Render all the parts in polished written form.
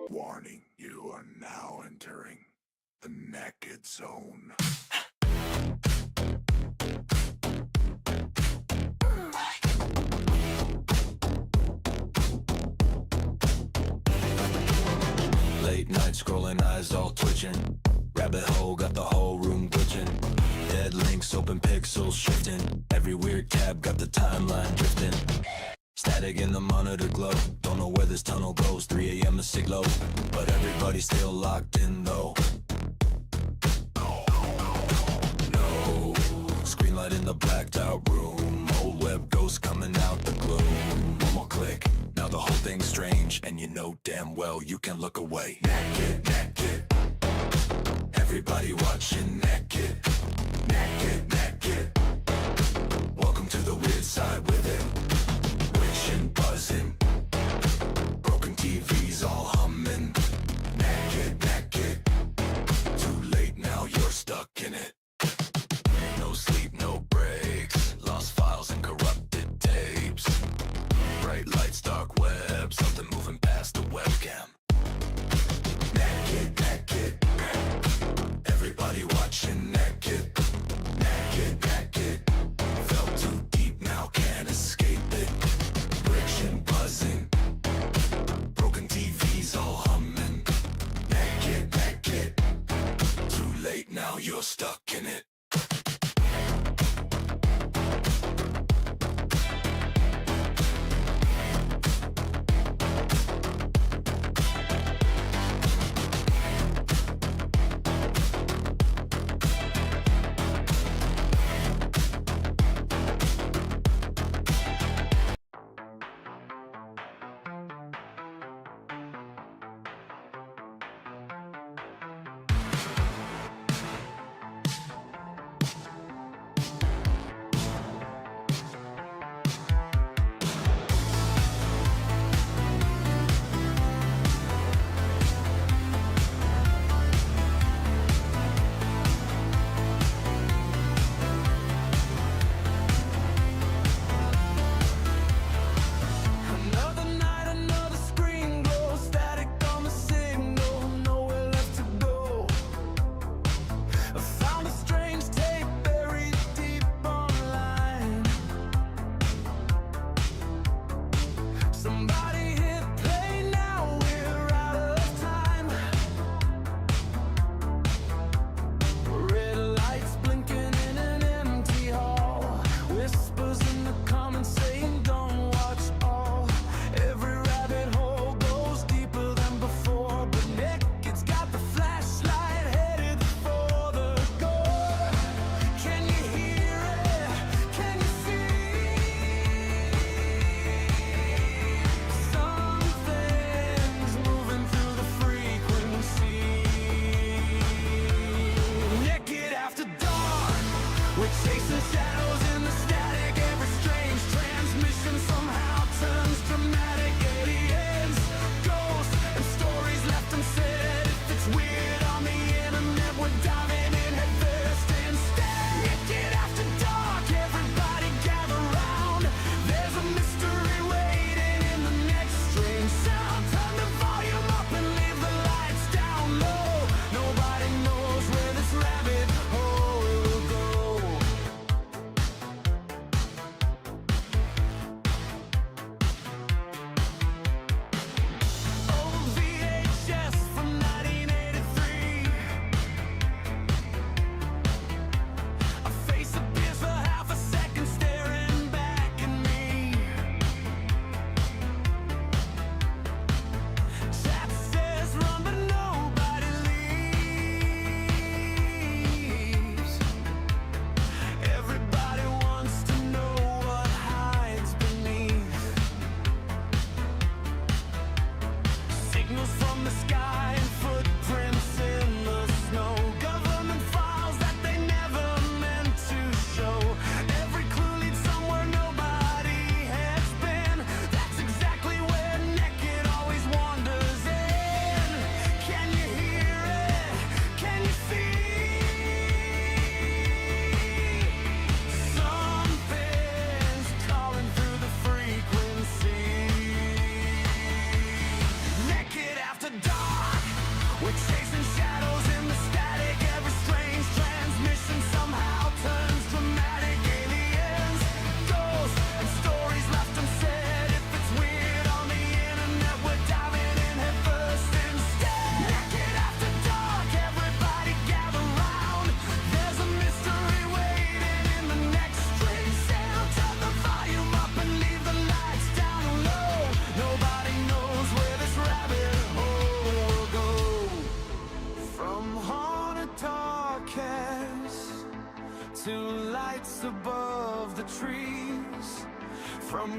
Warning, you are now entering the Nekkid zone. Late night scrolling, eyes all twitching. Rabbit hole got the whole room glitching. Dead links, open pixels shifting. Every weird tab got the timeline drifting. Static in the monitor glow. Don't know where this tunnel goes. 3 a.m. is sig low, but everybody's still locked in though. No screen light in the blacked out room. Old web ghost coming out the gloom. One more click, now the whole thing's strange, and you know damn well you can look away. Nekkid, Nekkid. Everybody watching Nekkid. Nekkid, Nekkid. Welcome to the weird side with it. Wishing, buzzing. Broken TVs all humming. Nekkid, Nekkid. Too late now, you're stuck in it. No sleep, no breaks. Lost files and corrupted tapes. Bright lights, dark web. Something moving past the webcam. Nekkid, Nekkid. Everybody watching Nekkid. Nekkid, Nekkid. Fell too deep now, can't escape.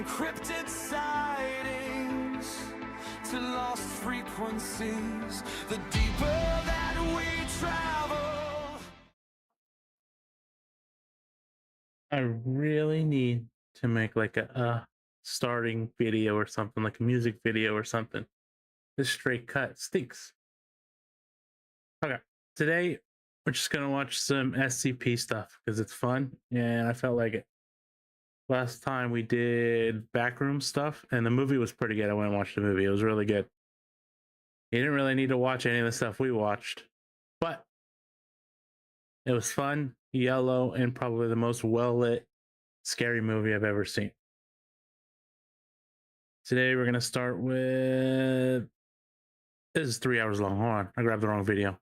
cryptid sightings to lost frequencies, the deeper that we travel. I really need to make like a starting video or something, like a music video or something. This straight cut stinks. Okay, today we're just gonna watch some SCP stuff because it's fun and I felt like it. Last time we did backroom stuff and the movie was pretty good. I went and watched the movie. It was really good. You didn't really need to watch any of the stuff we watched, but it was fun, yellow, and probably the most well-lit, scary movie I've ever seen. Today we're gonna start with, this is 3 hours long. Hold on, I grabbed the wrong video.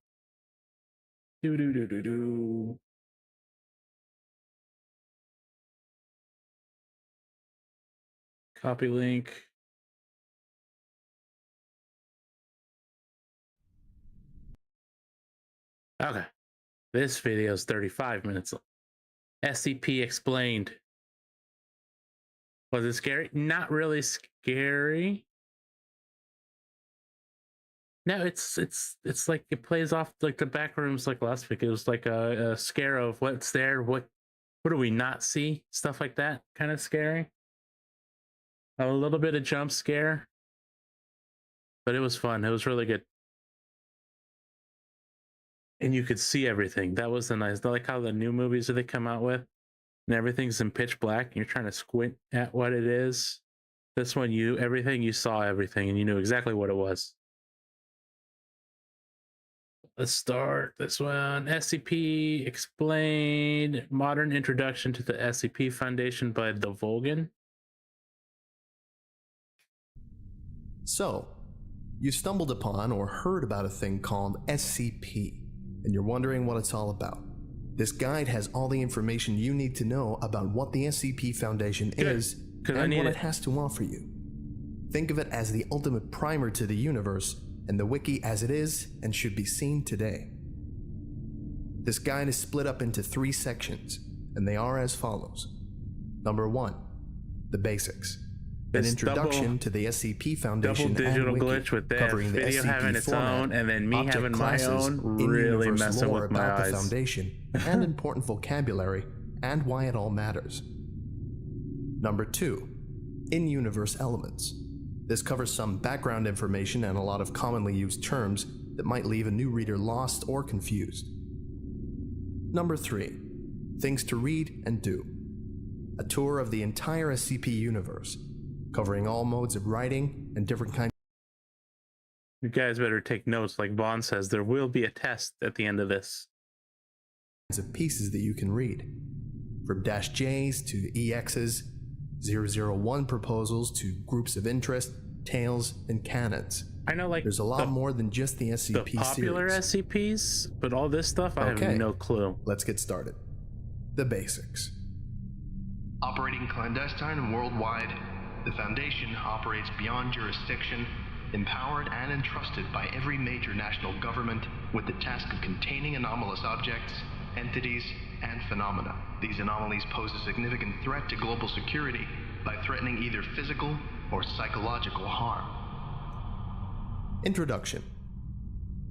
Copy link. Okay, this video is 35 minutes long. SCP explained. Was it scary? Not really scary. No, it's like it plays off like the back rooms like last week. It was like a scare of what's there, what do we not see, stuff like that, kind of scary. A little bit of jump scare, but it was fun. It was really good, and you could see everything. That was the nice. Like how the new movies that they come out with, and everything's in pitch black, and you're trying to squint at what it is. This one, you saw everything, and you knew exactly what it was. Let's start this one. SCP explained. Modern introduction to the SCP Foundation by the Volgan. So, you stumbled upon or heard about a thing called SCP, and you're wondering what it's all about. This guide has all the information you need to know about what the SCP Foundation is and what it has to offer you. Think of it as the ultimate primer to the universe, and the wiki as it is and should be seen today. This guide is split up into 3 sections, and they are as follows. Number 1, the basics. An introduction to the SCP Foundation double digital and wiki, glitch with that covering the video SCP having its format, own and then me object having my classes, own, really in-universe messing lore with my about the eyes. Foundation, and important vocabulary, and why it all matters. Number 2, in-universe elements. This covers some background information and a lot of commonly used terms that might leave a new reader lost or confused. Number 3, things to read and do. A tour of the entire SCP universe, covering all modes of writing and different kinds. You guys better take notes. Like Bond says, there will be a test at the end of this. Of pieces that you can read, from -J's to EXs, 001 proposals to groups of interest, tales, and canons. I know, like, there's a lot more than just the SCP the popular series. SCPs, but all this stuff, I have no clue. Let's get started. The basics. Operating clandestine and worldwide, the Foundation operates beyond jurisdiction, empowered and entrusted by every major national government with the task of containing anomalous objects, entities, and phenomena. These anomalies pose a significant threat to global security by threatening either physical or psychological harm. Introduction.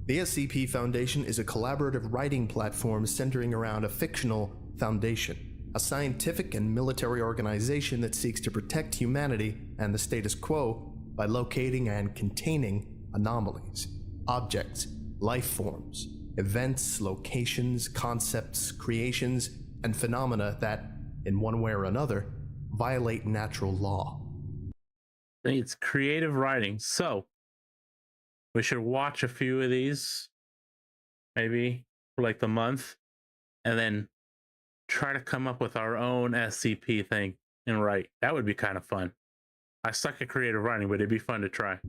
The SCP Foundation is a collaborative writing platform centering around a fictional foundation, a scientific and military organization that seeks to protect humanity and the status quo by locating and containing anomalies, objects, life forms, events, locations, concepts, creations, and phenomena that, in one way or another, violate natural law. It's creative writing, so we should watch a few of these, maybe for like the month, and then try to come up with our own SCP thing and write. That would be kind of fun. I suck at creative writing, but it'd be fun to try.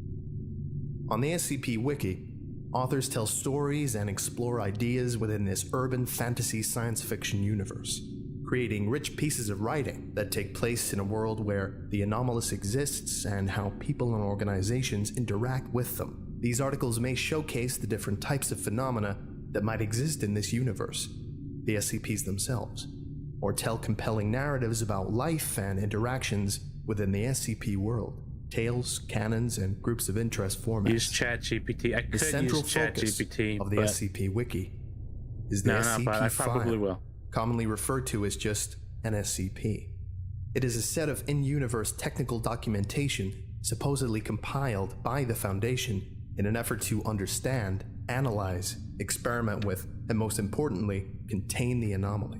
On the SCP Wiki, authors tell stories and explore ideas within this urban fantasy science fiction universe, creating rich pieces of writing that take place in a world where the anomalous exists and how people and organizations interact with them. These articles may showcase the different types of phenomena that might exist in this universe, the SCPs themselves, or tell compelling narratives about life and interactions within the SCP world, tales, canons, and groups of interest formats. Use ChatGPT. I The could central use focus ChatGPT, of the but SCP Wiki is the no, SCP but I probably file, will. commonly referred to as just an SCP. It is a set of in-universe technical documentation supposedly compiled by the Foundation in an effort to understand, analyze, experiment with, and most importantly, contain the anomaly.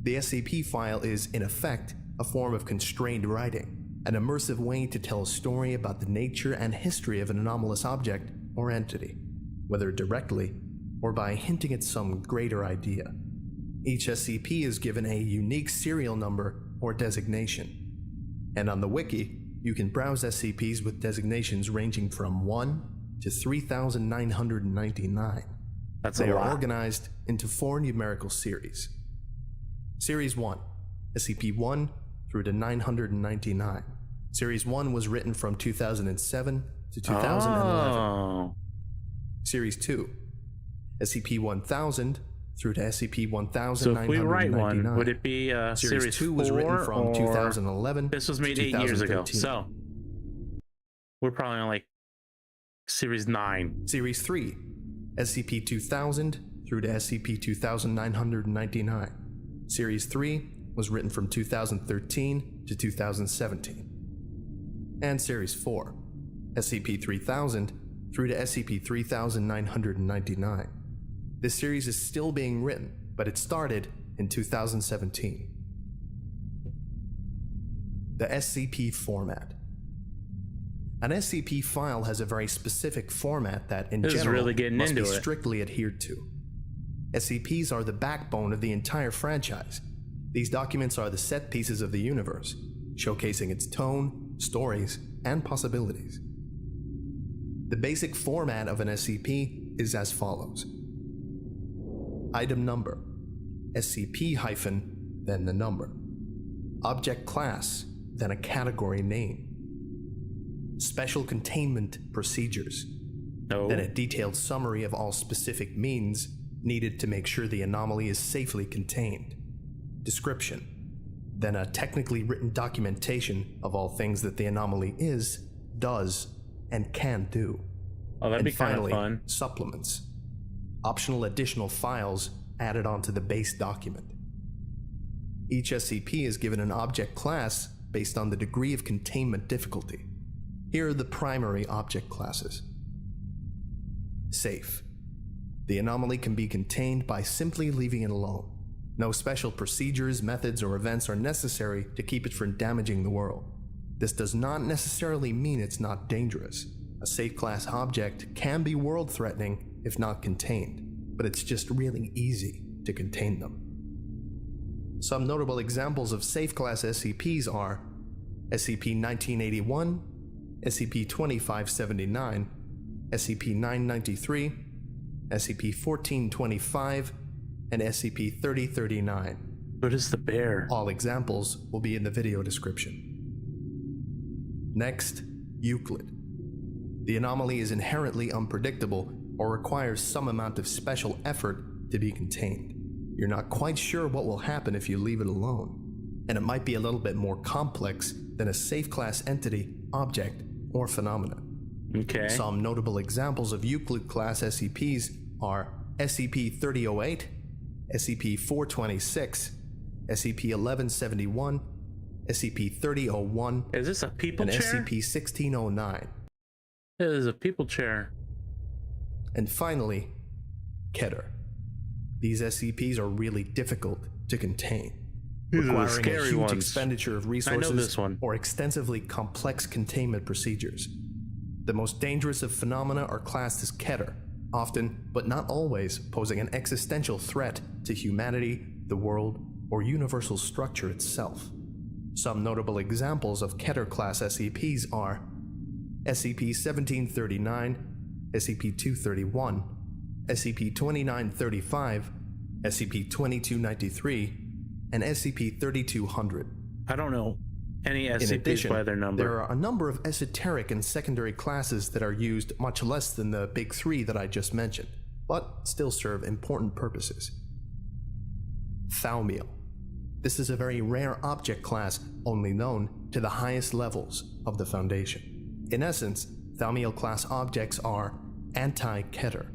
The SCP file is, in effect, a form of constrained writing, an immersive way to tell a story about the nature and history of an anomalous object or entity, whether directly or by hinting at some greater idea. Each SCP is given a unique serial number or designation, and on the Wiki, you can browse SCPs with designations ranging from 1 to 3,999. That's They a are lot. organized into 4 numerical series. Series 1, SCP-1 through to 999. Series 1 was written from 2007 to 2011. Oh. Series 2, SCP-1000 through to SCP-1999. So if we write one, would it be Series 2 was written 4 from or 2011 this was made to 8 years ago, 2013. so we're probably on like Series 9. Series 3, SCP-2000 through to SCP-2999. Series 3 was written from 2013 to 2017. And Series 4, SCP-3000 through to SCP-3999. This series is still being written, but it started in 2017. The SCP format. An SCP file has a very specific format that, in This is general, really getting must be into it. strictly adhered to. SCPs are the backbone of the entire franchise. These documents are the set pieces of the universe, showcasing its tone, stories, and possibilities. The basic format of an SCP is as follows. Item number, SCP hyphen, then the number. Object class, then a category name. Special containment procedures, No. then a detailed summary of all specific means needed to make sure the anomaly is safely contained. Description, then a technically written documentation of all things that the anomaly is, does, and can do. Oh, that'd And be kind of finally, fun. supplements. Optional additional files added onto the base document. Each SCP is given an object class based on the degree of containment difficulty. Here are the primary object classes. Safe. The anomaly can be contained by simply leaving it alone. No special procedures, methods, or events are necessary to keep it from damaging the world. This does not necessarily mean it's not dangerous. A safe class object can be world-threatening if not contained, but it's just really easy to contain them. Some notable examples of safe class SCPs are SCP-1981, SCP-2579, SCP-993, SCP-1425, and SCP-3039. What is the bear? All examples will be in the video description. Next, Euclid. The anomaly is inherently unpredictable or requires some amount of special effort to be contained. You're not quite sure what will happen if you leave it alone, and it might be a little bit more complex than a safe class entity, object, or phenomenon. Okay. Some notable examples of Euclid class SCPs are SCP-3008, SCP-426, SCP-1171, SCP-3001, Is this a people and chair? SCP-1609. It is a people chair. And finally, Keter. These SCPs are really difficult to contain, These are the requiring a scary huge ones. expenditure of resources this one. or extensively complex containment procedures. The most dangerous of phenomena are classed as Keter, often, but not always, posing an existential threat to humanity, the world, or universal structure itself. Some notable examples of Keter-class SCPs are SCP-1739, SCP-231, SCP-2935, SCP-2293, and SCP-3200. I don't know any In SCPs addition, by their number. there are a number of esoteric and secondary classes that are used much less than the big three that I just mentioned, but still serve important purposes. Thaumiel. This is a very rare object class only known to the highest levels of the Foundation. In essence, Thaumiel-class objects are anti-Keter.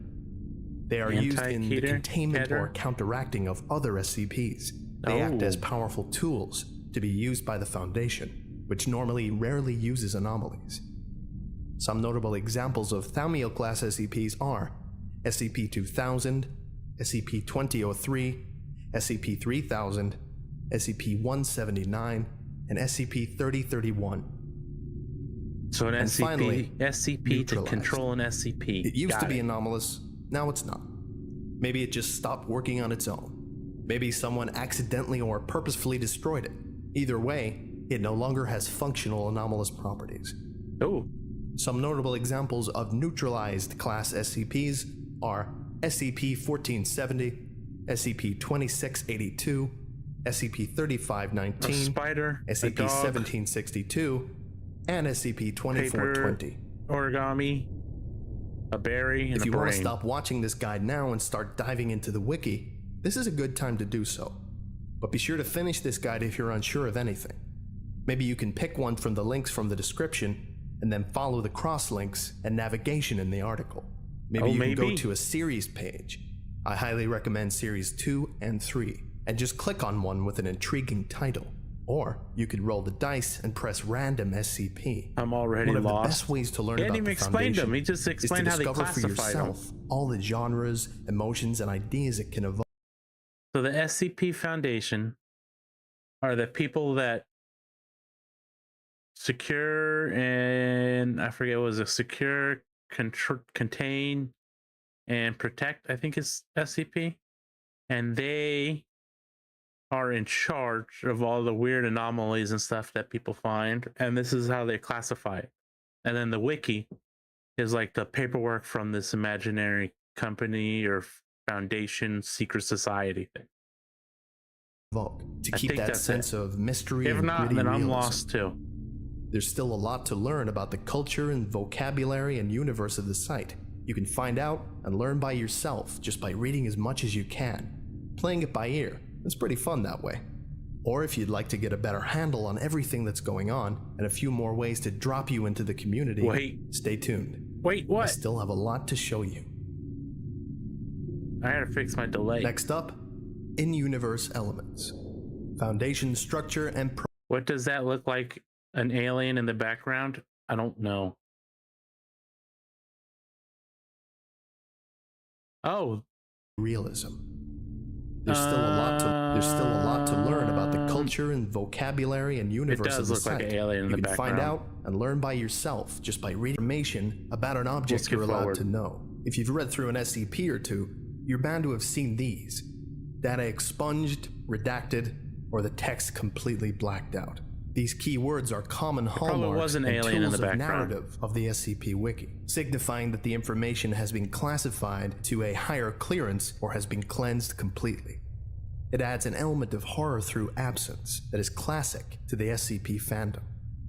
They are used in the containment or counteracting of other SCPs. They act as powerful tools to be used by the Foundation, which normally rarely uses anomalies. Some notable examples of Thaumiel-class SCPs are SCP-2000, SCP-2003, SCP-3000, SCP-179, and SCP-3031. So an And SCP, finally, SCP to neutralized. control an SCP. It used Got to be it. anomalous, now it's not. Maybe it just stopped working on its own. Maybe someone accidentally or purposefully destroyed it. Either way, it no longer has functional anomalous properties. Oh, Some notable examples of neutralized class SCPs are SCP-1470, SCP-2682, a SCP-3519, spider, a dog, SCP-1762, and SCP-2420. origami, a berry, and If a you want to brain. stop watching this guide now and start diving into the wiki, this is a good time to do so. But be sure to finish this guide if you're unsure of anything. Maybe you can pick one from the links from the description and then follow the cross links and navigation in the article. Maybe you can go to a series page. I highly recommend series 2 and 3 and just click on one with an intriguing title. Or you could roll the dice and press random SCP. I'm already One of lost. the best ways to learn He about hadn't the even explained Foundation them. He just is to explained how they discover for classified them. yourself all the genres, emotions, and ideas it can evoke. So the SCP Foundation are the people that secure and I forget what was it, secure, contain, and protect, I think is SCP. And they are in charge of all the weird anomalies and stuff that people find. And this is how they classify it. And then the wiki is like the paperwork from this imaginary company or foundation secret society thing. To I keep think that that's sense of mystery If and not, gritty then I'm realism. lost too. There's still a lot to learn about the culture and vocabulary and universe of the site. You can find out and learn by yourself just by reading as much as you can. Playing it by ear, it's pretty fun that way. Or if you'd like to get a better handle on everything that's going on and a few more ways to drop you into the community, stay tuned. Wait, I what? still have a lot to show you. I had to fix my delay. Next up, in-universe elements. Foundation structure and What does that look like? An alien in the background? I don't know. Oh. realism. There's still a lot to learn about the culture and vocabulary and universe of the site. Like an alien in you the can background. find out and learn by yourself just by reading information about an object you're allowed to know. If you've read through an SCP or two, you're bound to have seen these: data expunged, redacted, or the text completely blacked out. These keywords are common hallmarks and alien in tools the of background. narrative of the SCP Wiki, signifying that the information has been classified to a higher clearance or has been cleansed completely. It adds an element of horror through absence that is classic to the SCP fandom.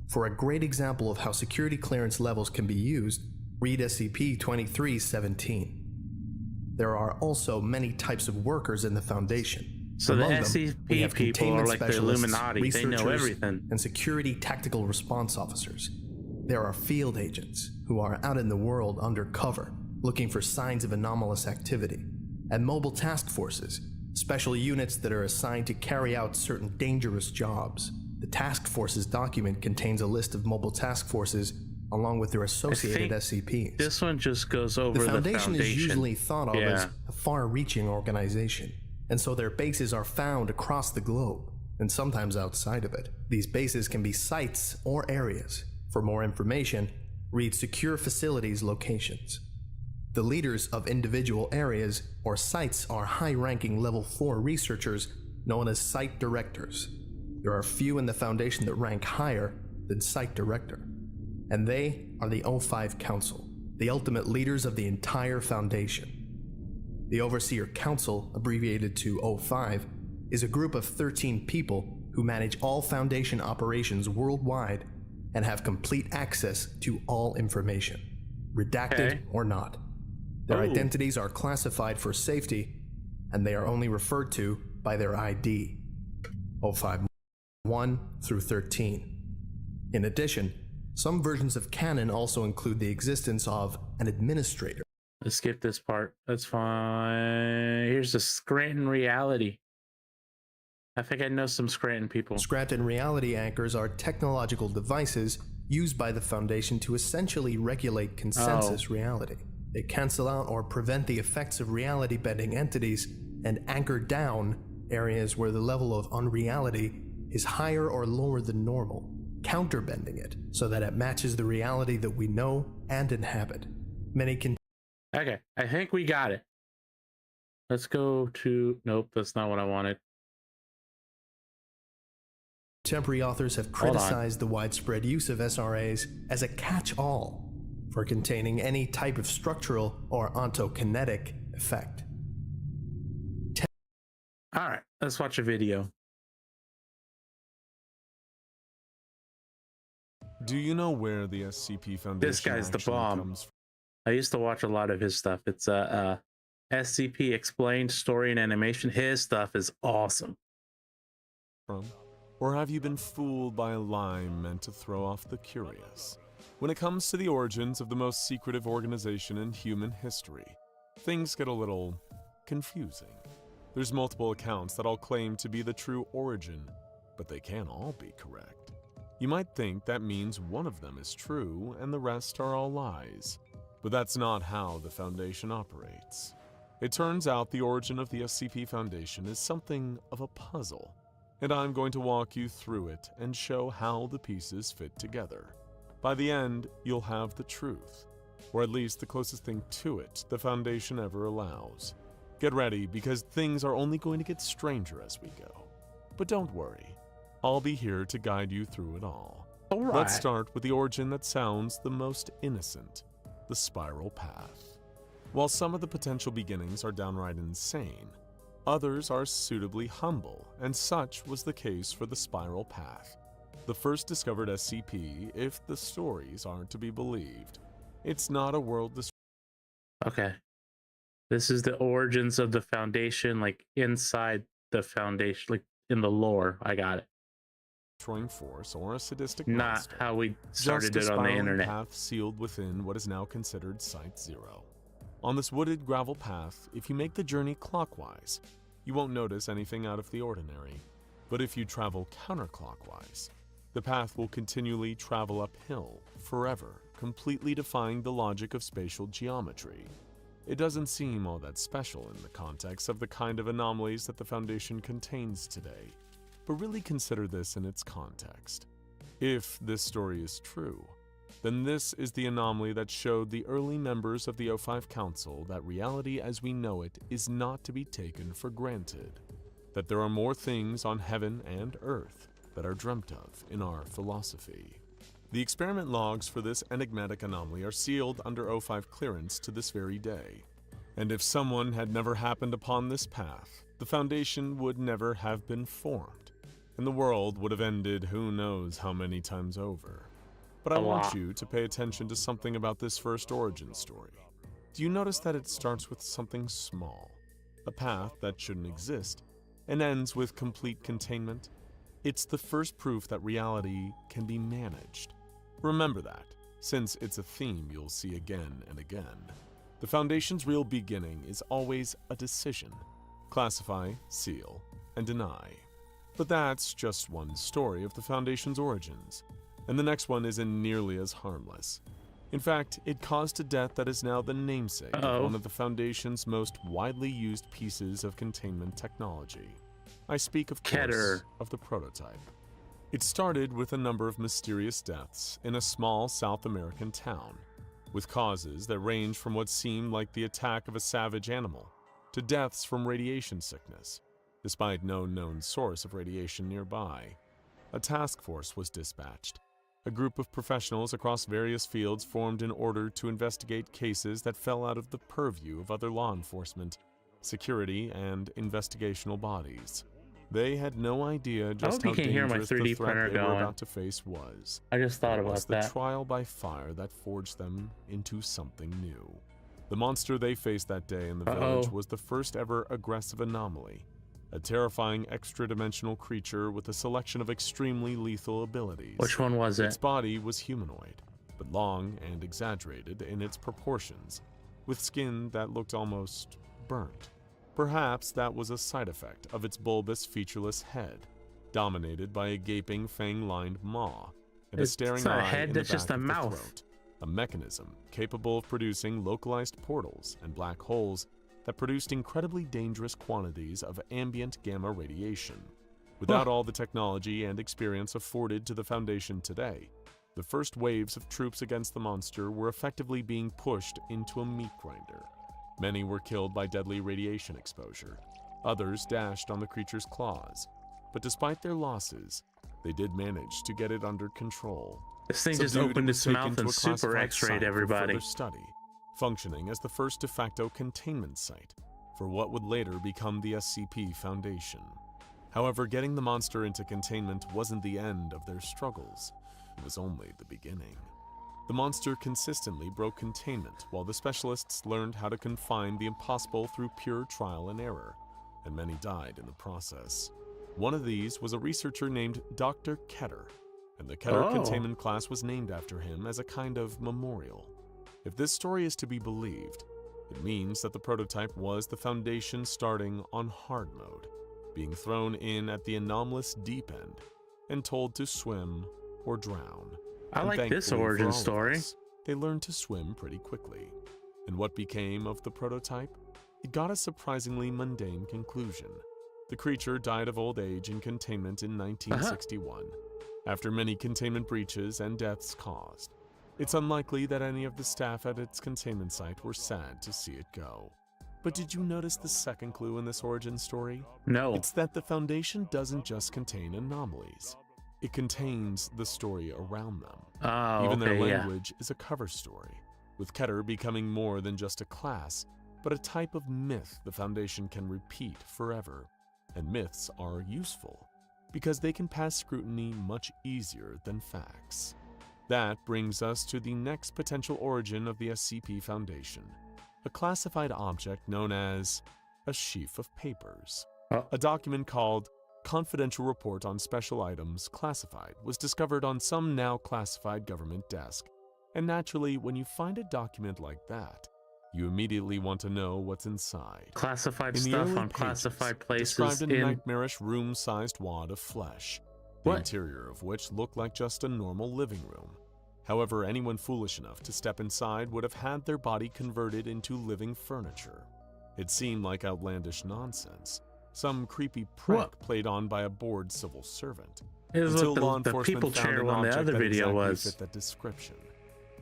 For a great example of how security clearance levels can be used, read SCP-2317. There are also many types of workers in the Foundation. So the Among them, we SCP have people are containment like the specialists, Illuminati. They know researchers, everything. and security tactical response officers. There are field agents who are out in the world undercover, looking for signs of anomalous activity, and mobile task forces, special units that are assigned to carry out certain dangerous jobs. The task forces document contains a list of mobile task forces along with their associated SCPs. This one just goes over The Foundation is usually thought of as Yeah. a far-reaching organization, and so their bases are found across the globe, and sometimes outside of it. These bases can be sites or areas. For more information, read Secure Facilities Locations. The leaders of individual areas or sites are high-ranking Level 4 researchers known as Site Directors. There are few in the Foundation that rank higher than Site Director, and they are the O5 Council, the ultimate leaders of the entire Foundation. The Overseer Council, abbreviated to O5, is a group of 13 people who manage all Foundation operations worldwide and have complete access to all information, redacted or not. Their identities are classified for safety, and they are only referred to by their ID, O5 1 through 13. In addition, some versions of canon also include the existence of an administrator. Let's skip this part. That's fine. Here's the Scranton reality. I think I know some Scranton people. Scranton reality anchors are technological devices used by the Foundation to essentially regulate consensus reality. They cancel out or prevent the effects of reality-bending entities and anchor down areas where the level of unreality is higher or lower than normal, counterbending it so that it matches the reality that we know and inhabit. Many can. Okay, I think we got it. Let's go to... Nope, that's not what I wanted. Contemporary authors have criticized the widespread use of SRAs as a catch-all for containing any type of structural or ontokinetic effect. All right, let's watch a video. Do you know where the SCP Foundation This guy's the actually bomb. comes from? I used to watch a lot of his stuff. It's SCP Explained Story and Animation. His stuff is awesome. Or have you been fooled by a lie meant to throw off the curious? When it comes to the origins of the most secretive organization in human history, things get a little confusing. There's multiple accounts that all claim to be the true origin, but they can't all be correct. You might think that means one of them is true and the rest are all lies, but that's not how the Foundation operates. It turns out the origin of the SCP Foundation is something of a puzzle, and I'm going to walk you through it and show how the pieces fit together. By the end, you'll have the truth, or at least the closest thing to it the Foundation ever allows. Get ready, because things are only going to get stranger as we go. But don't worry, I'll be here to guide you through it all. All right. Let's start with the origin that sounds the most innocent, the spiral path. While some of the potential beginnings are downright insane, others are suitably humble, and such was the case for the spiral path. The first discovered SCP, if the stories aren't to be believed. It's not a world Okay. This is the origins of the Foundation, like inside the Foundation, like in the lore. I got it. destroying force or a sadistic Not monster. how we started Just a it on the spiraling internet. path sealed within what is now considered Site Zero. On this wooded gravel path, if you make the journey clockwise, you won't notice anything out of the ordinary. But if you travel counterclockwise, the path will continually travel uphill forever, completely defying the logic of spatial geometry. It doesn't seem all that special in the context of the kind of anomalies that the Foundation contains today, but really consider this in its context. If this story is true, then this is the anomaly that showed the early members of the O5 Council that reality as we know it is not to be taken for granted, that there are more things on heaven and earth that are dreamt of in our philosophy. The experiment logs for this enigmatic anomaly are sealed under O5 clearance to this very day, and if someone had never happened upon this path, the Foundation would never have been formed, and the world would have ended who knows how many times over. But I want you to pay attention to something about this first origin story. Do you notice that it starts with something small, a path that shouldn't exist, and ends with complete containment? It's the first proof that reality can be managed. Remember that, since it's a theme you'll see again and again. The Foundation's real beginning is always a decision. Classify, seal, and deny. But that's just one story of the Foundation's origins, and the next one isn't nearly as harmless. In fact, it caused a death that is now the namesake of one of the Foundation's most widely used pieces of containment technology. I speak, of course, of the prototype. It started with a number of mysterious deaths in a small South American town, with causes that range from what seemed like the attack of a savage animal to deaths from radiation sickness, despite no known source of radiation nearby. A task force was dispatched. A group of professionals across various fields formed in order to investigate cases that fell out of the purview of other law enforcement, security, and investigational bodies. They had no idea just how dangerous the threat they were about to face was. I just thought It about was that. the trial by fire that forged them into something new. The monster they faced that day in the village was the first ever aggressive anomaly, a terrifying extra-dimensional creature with a selection of extremely lethal abilities. Which one was Its it? body was humanoid, but long and exaggerated in its proportions, with skin that looked almost burnt. Perhaps that was a side effect of its bulbous, featureless head, dominated by a gaping, fang-lined maw and a It's staring not a eye head, in the that's just back a of the mouth. throat, a mechanism capable of producing localized portals and black holes that produced incredibly dangerous quantities of ambient gamma radiation. Without all the technology and experience afforded to the Foundation today, the first waves of troops against the monster were effectively being pushed into a meat grinder. Many were killed by deadly radiation exposure. Others dashed on the creature's claws. But despite their losses, they did manage to get it under control. This thing just Subdued, opened it was its taken mouth to and a super classified x-rayed site for everybody. further study, functioning as the first de facto containment site for what would later become the SCP Foundation. However, getting the monster into containment wasn't the end of their struggles. It was only the beginning. The monster consistently broke containment while the specialists learned how to confine the impossible through pure trial and error, and many died in the process. One of these was a researcher named Dr. Keter, and the Keter containment class was named after him as a kind of memorial. If this story is to be believed, it means that the prototype was the Foundation starting on hard mode, being thrown in at the anomalous deep end and told to swim or drown. I And like this thankfully for origin all of story. us, they learned to swim pretty quickly. And what became of the prototype? It got a surprisingly mundane conclusion. The creature died of old age in containment in 1961, after many containment breaches and deaths caused. It's unlikely that any of the staff at its containment site were sad to see it go. But did you notice the second clue in this origin story? No. It's that the Foundation doesn't just contain anomalies. It contains the story around them. Oh, Even their okay, yeah. language is a cover story, with Keter becoming more than just a class, but a type of myth the Foundation can repeat forever. And myths are useful, because they can pass scrutiny much easier than facts. That brings us to the next potential origin of the SCP Foundation, a classified object known as a sheaf of papers. A document called Confidential Report on Special Items Classified was discovered on some now classified government desk. And naturally, when you find a document like that, you immediately want to know what's inside. Classified In the stuff early on pages, classified places described a in... nightmarish room-sized wad of flesh, the What? interior of which looked like just a normal living room. However, anyone foolish enough to step inside would have had their body converted into living furniture. It seemed like outlandish nonsense, some creepy prank played on by a bored civil servant, It was until what law the enforcement people found chair an on the object other that video exactly was. fit that description.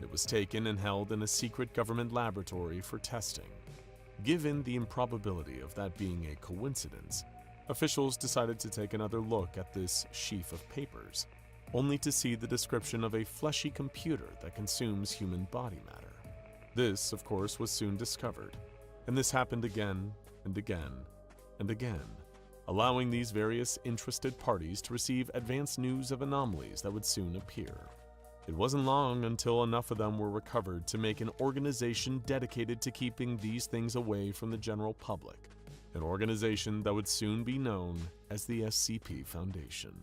It was taken and held in a secret government laboratory for testing. Given the improbability of that being a coincidence, officials decided to take another look at this sheaf of papers, only to see the description of a fleshy computer that consumes human body matter. This, of course, was soon discovered, and this happened again and again and again, allowing these various interested parties to receive advance news of anomalies that would soon appear. It wasn't long until enough of them were recovered to make an organization dedicated to keeping these things away from the general public, an organization that would soon be known as the SCP Foundation.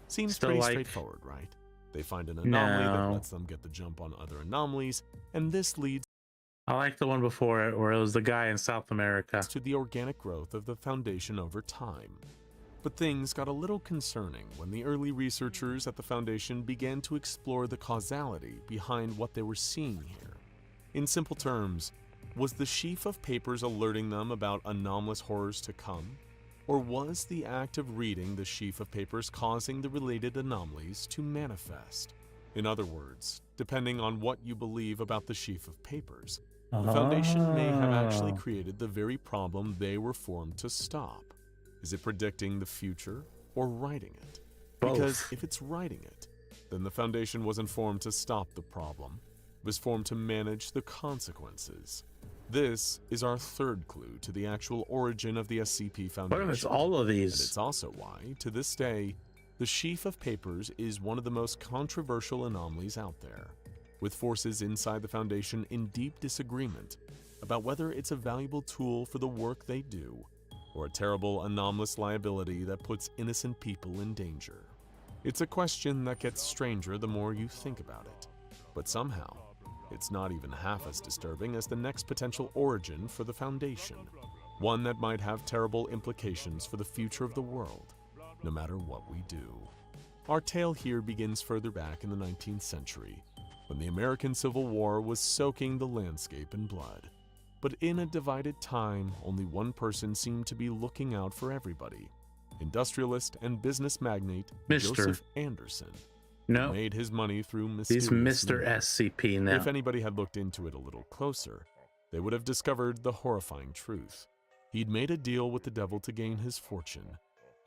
Seems Still pretty like- straightforward, right? They find an anomaly that No. lets them get the jump on other anomalies, and this leads I like the one before it where it was the guy in South America. to the organic growth of the Foundation over time. But things got a little concerning when the early researchers at the Foundation began to explore the causality behind what they were seeing here. In simple terms, was the sheaf of papers alerting them about anomalous horrors to come? Or was the act of reading the sheaf of papers causing the related anomalies to manifest? In other words, depending on what you believe about the sheaf of papers, the Foundation may have actually created the very problem they were formed to stop. Is it predicting the future or writing it? Because Both. if it's writing it, then the Foundation wasn't formed to stop the problem. It was formed to manage the consequences. This is our third clue to the actual origin of the SCP Foundation. What if it's all of And these? it's also why, to this day, the sheaf of papers is one of the most controversial anomalies out there, with forces inside the Foundation in deep disagreement about whether it's a valuable tool for the work they do, or a terrible anomalous liability that puts innocent people in danger? It's a question that gets stranger the more you think about it, but somehow, it's not even half as disturbing as the next potential origin for the Foundation, one that might have terrible implications for the future of the world, no matter what we do. Our tale here begins further back in the 19th century, when the American Civil War was soaking the landscape in blood. But in a divided time, only one person seemed to be looking out for everybody. Industrialist and business magnate Joseph Anderson. No, Made his money through he's mysterious Mr. means. SCP now. If anybody had looked into it a little closer, they would have discovered the horrifying truth. He'd made a deal with the devil to gain his fortune,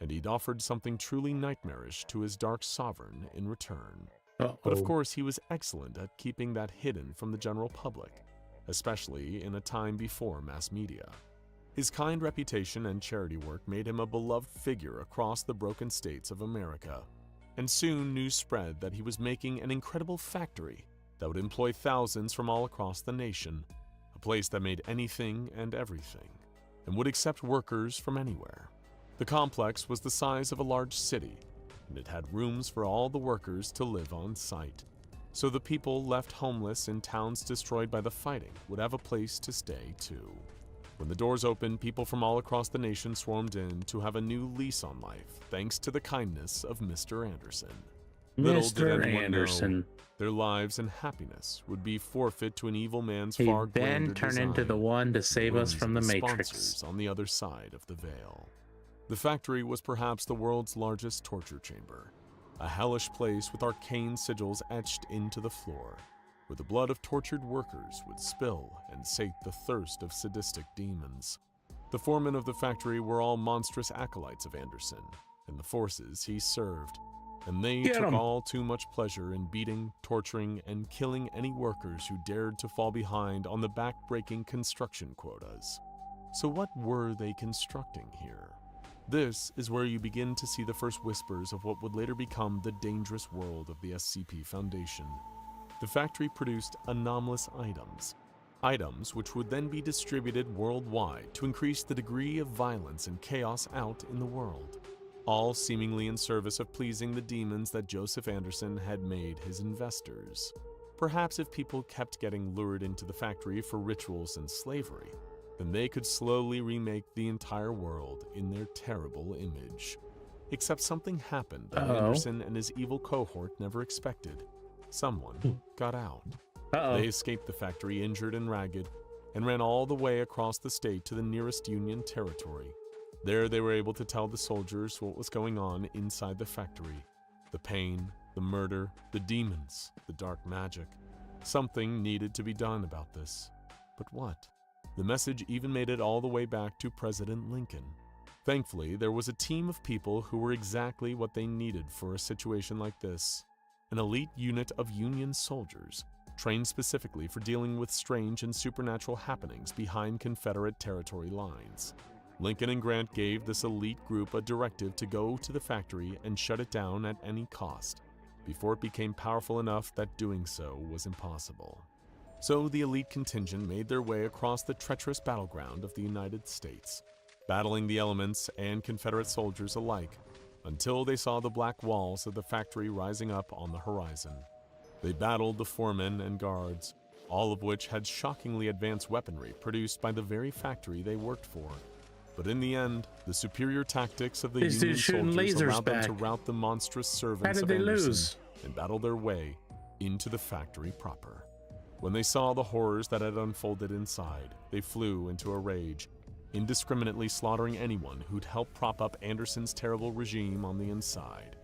and he'd offered something truly nightmarish to his dark sovereign in return. But of course, he was excellent at keeping that hidden from the general public, especially in a time before mass media. His kind reputation and charity work made him a beloved figure across the broken states of America. And soon news spread that he was making an incredible factory that would employ thousands from all across the nation, a place that made anything and everything, and would accept workers from anywhere. The complex was the size of a large city, and it had rooms for all the workers to live on site. So the people left homeless in towns destroyed by the fighting would have a place to stay too. When the doors opened, people from all across the nation swarmed in to have a new lease on life, thanks to the kindness of Mr. Anderson. Little did Mr. anyone Anderson. know, their lives and happiness would be forfeit to an evil man's He far then grander turned into the design, one to save us whims from the of Matrix. sponsors on the other side of the veil. The factory was perhaps the world's largest torture chamber, a hellish place with arcane sigils etched into the floor, where the blood of tortured workers would spill and sate the thirst of sadistic demons. The foremen of the factory were all monstrous acolytes of Anderson and the forces he served, and they Get took 'em. all too much pleasure in beating, torturing, and killing any workers who dared to fall behind on the back-breaking construction quotas. So what were they constructing here? This is where you begin to see the first whispers of what would later become the dangerous world of the SCP Foundation. The factory produced anomalous items which would then be distributed worldwide to increase the degree of violence and chaos out in the world, all seemingly in service of pleasing the demons that Joseph Anderson had made his investors. Perhaps if people kept getting lured into the factory for rituals and slavery, then they could slowly remake the entire world in their terrible image. Except something happened that Anderson and his evil cohort never expected. Someone got out. They escaped the factory injured and ragged, and ran all the way across the state to the nearest Union territory. There they were able to tell the soldiers what was going on inside the factory. The pain, the murder, the demons, the dark magic. Something needed to be done about this. But what? The message even made it all the way back to President Lincoln. Thankfully, there was a team of people who were exactly what they needed for a situation like this. An elite unit of Union soldiers, trained specifically for dealing with strange and supernatural happenings behind Confederate territory lines. Lincoln and Grant gave this elite group a directive to go to the factory and shut it down at any cost, before it became powerful enough that doing so was impossible. So the elite contingent made their way across the treacherous battleground of the United States, battling the elements and Confederate soldiers alike, until they saw the black walls of the factory rising up on the horizon. They battled the foremen and guards, all of which had shockingly advanced weaponry produced by the very factory they worked for. But in the end, the superior tactics of the These Union dudes shooting soldiers lasers allowed them to back. rout the monstrous servants How did of they Anderson lose? and battle their way into the factory proper. When they saw the horrors that had unfolded inside, they flew into a rage, indiscriminately slaughtering anyone who'd help prop up Anderson's terrible regime on the inside.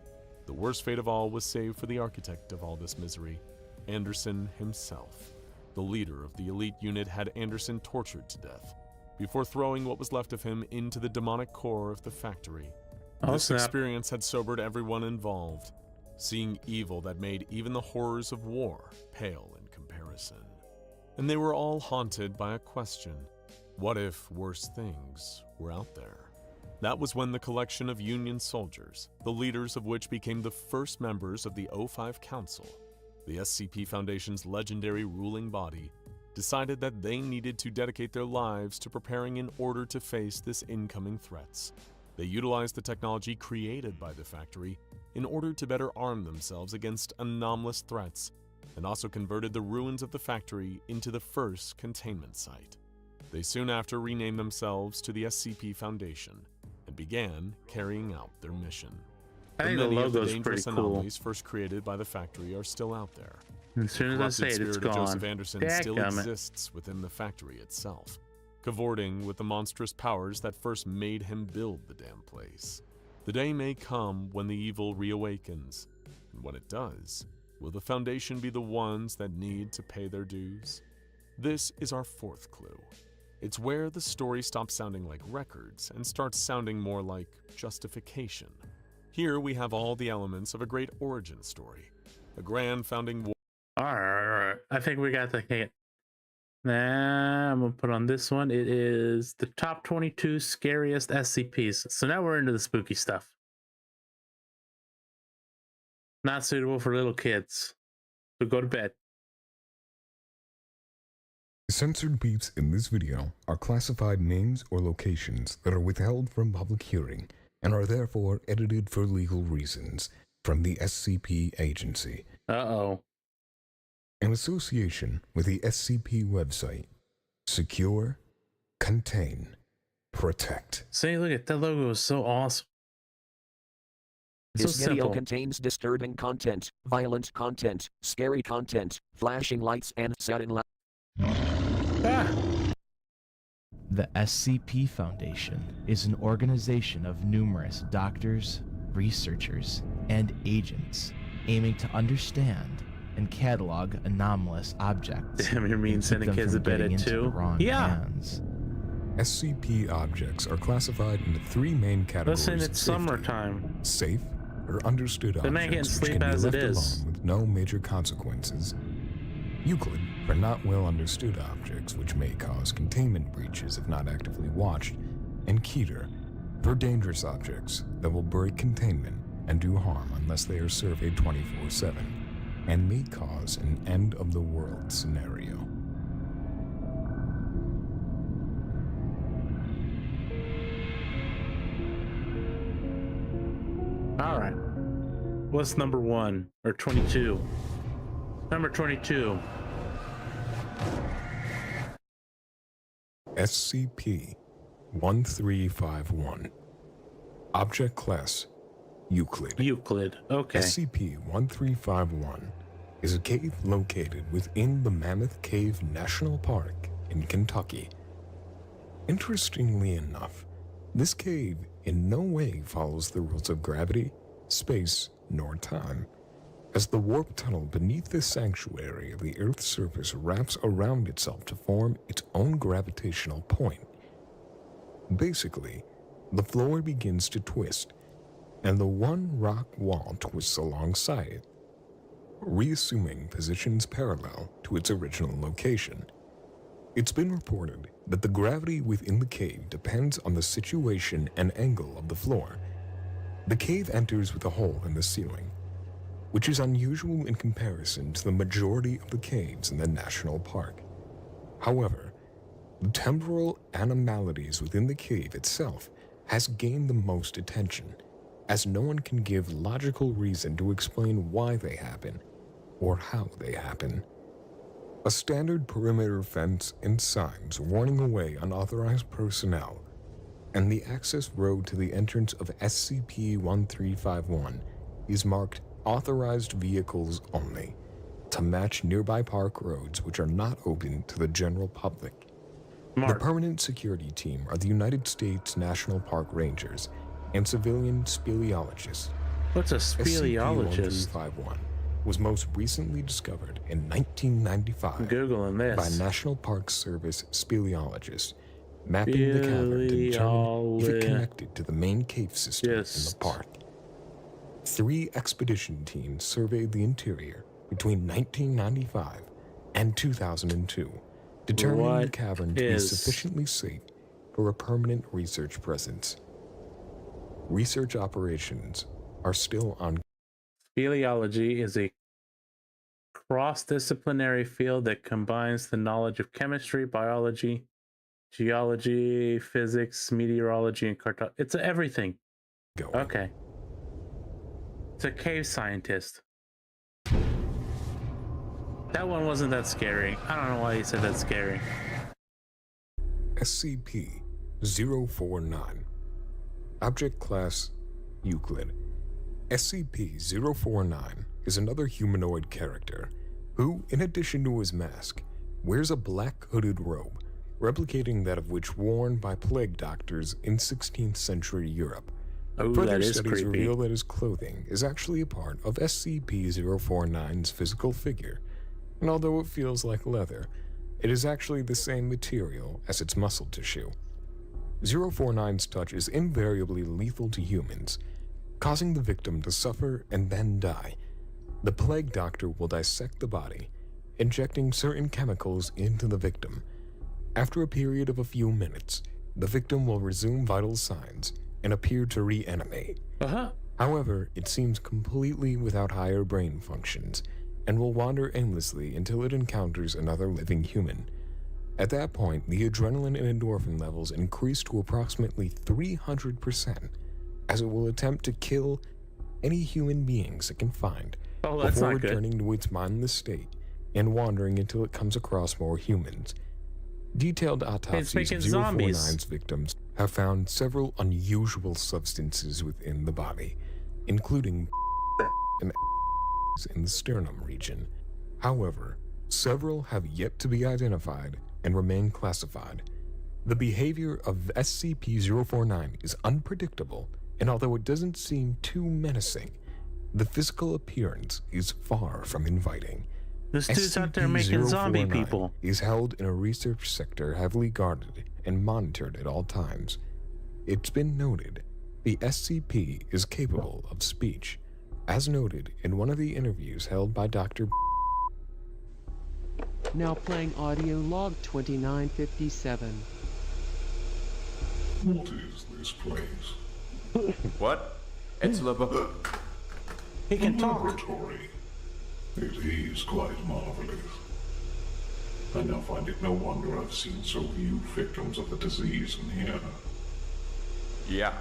The worst fate of all was saved for the architect of all this misery, Anderson himself. The leader of the elite unit had Anderson tortured to death, before throwing what was left of him into the demonic core of the factory. This snap. experience had sobered everyone involved, seeing evil that made even the horrors of war pale in comparison. And they were all haunted by a question: what if worse things were out there? That was when the collection of Union soldiers, the leaders of which became the first members of the O5 Council, the SCP Foundation's legendary ruling body, decided that they needed to dedicate their lives to preparing in order to face this incoming threats. They utilized the technology created by the factory in order to better arm themselves against anomalous threats, and also converted the ruins of the factory into the first containment site. They soon after renamed themselves to the SCP Foundation and began carrying out their mission. I think the many of the logo's dangerous pretty cool. anomalies first created by the factory are still out there. As soon as I say it, it's The corrupted spirit of gone. Joseph Anderson still exists within the factory itself, cavorting with the monstrous powers that first made him build the damn place. The day may come when the evil reawakens, and when it does, will the Foundation be the ones that need to pay their dues? This is our fourth clue. It's where the story stops sounding like records and starts sounding more like justification. Here we have all the elements of a great origin story, a grand founding war. All right. I think we got the hint. Now I'm gonna put on this one. It is the top 22 scariest SCPs. So now we're into the spooky stuff. Not suitable for little kids. So go to bed. Censored beeps in this video are classified names or locations that are withheld from public hearing and are therefore edited for legal reasons from the SCP agency. Uh-oh. In association with the SCP website, secure, contain, protect. See, look at that logo is so awesome. So This video simple. contains disturbing content, violent content, scary content, flashing lights, and sudden Ah! The SCP Foundation is an organization of numerous doctors, researchers, and agents aiming to understand and catalog anomalous objects. Damn, you mean and keep sending them kids from to bed getting at into the 2? wrong Yeah. hands. SCP objects are classified into three main categories. Listen, of it's safety: summertime. safe or understood They're not getting objects which sleep can be as it left is. alone with no major consequences. Euclid for not well understood objects which may cause containment breaches if not actively watched, and Keter for dangerous objects that will break containment and do harm unless they are surveyed 24/7 and may cause an end of the world scenario. All right. What's number 1 or 22? Number 22. SCP-1351. Object Class Euclid. Euclid. Okay. SCP-1351 is a cave located within the Mammoth Cave National Park in Kentucky. Interestingly enough, this cave in no way follows the rules of gravity, space, nor time, as the warp tunnel beneath this sanctuary of the Earth's surface wraps around itself to form its own gravitational point. Basically, the floor begins to twist, and the one rock wall twists alongside it, reassuming positions parallel to its original location. It's been reported that the gravity within the cave depends on the situation and angle of the floor. The cave enters with a hole in the ceiling, which is unusual in comparison to the majority of the caves in the national park. However, the temporal anomalies within the cave itself has gained the most attention, as no one can give logical reason to explain why they happen or how they happen. A standard perimeter fence and signs warning away unauthorized personnel, and the access road to the entrance of SCP-1351 is marked Authorized Vehicles Only, to match nearby park roads which are not open to the general public. The permanent security team are the United States National Park Rangers and civilian speleologists. What's a speleologist? SCP-1351 was most recently discovered in 1995 Googling this. by National Park Service speleologists, mapping the cavern to determine if it connected to the main cave system in the park. 3 expedition teams surveyed the interior between 1995 and 2002, determining the cavern to be sufficiently safe for a permanent research presence. Research operations are still on. Speleology is a cross-disciplinary field that combines the knowledge of chemistry, biology, geology, physics, meteorology, and cartography. It's everything. Going. Okay. It's a cave scientist. That one wasn't that scary. I don't know why you said that's scary. SCP-049. Object Class Euclid. SCP-049 is another humanoid character who, in addition to his mask, wears a black hooded robe, replicating that of which worn by plague doctors in 16th century Europe. Oh, Further that is studies creepy. reveal that his clothing is actually a part of SCP-049's physical figure, and although it feels like leather, it is actually the same material as its muscle tissue. 049's touch is invariably lethal to humans, causing the victim to suffer and then die. The plague doctor will dissect the body, injecting certain chemicals into the victim. After a period of a few minutes, the victim will resume vital signs and appear to reanimate. However, it seems completely without higher brain functions and will wander aimlessly until it encounters another living human. At that point, the adrenaline and endorphin levels increase to approximately 300%, as it will attempt to kill any human beings it can find Oh, that's before not good. returning to its mindless state and wandering until it comes across more humans. Detailed autopsies making of zombies. 049's victims have found several unusual substances within the body, including and in the sternum region. However, several have yet to be identified and remain classified. The behavior of SCP-049 is unpredictable, and although it doesn't seem too menacing, the physical appearance is far from inviting. This dude's out there making zombie SCP-049 people. is held in a research sector heavily guarded and monitored at all times. It's been noted the SCP is capable of speech, as noted in one of the interviews held by Dr. Now playing audio log 2957. What is this place? What? It's He can talk. Laboratory. It is quite marvelous. I now find it no wonder I've seen so few victims of the disease in here. Yeah.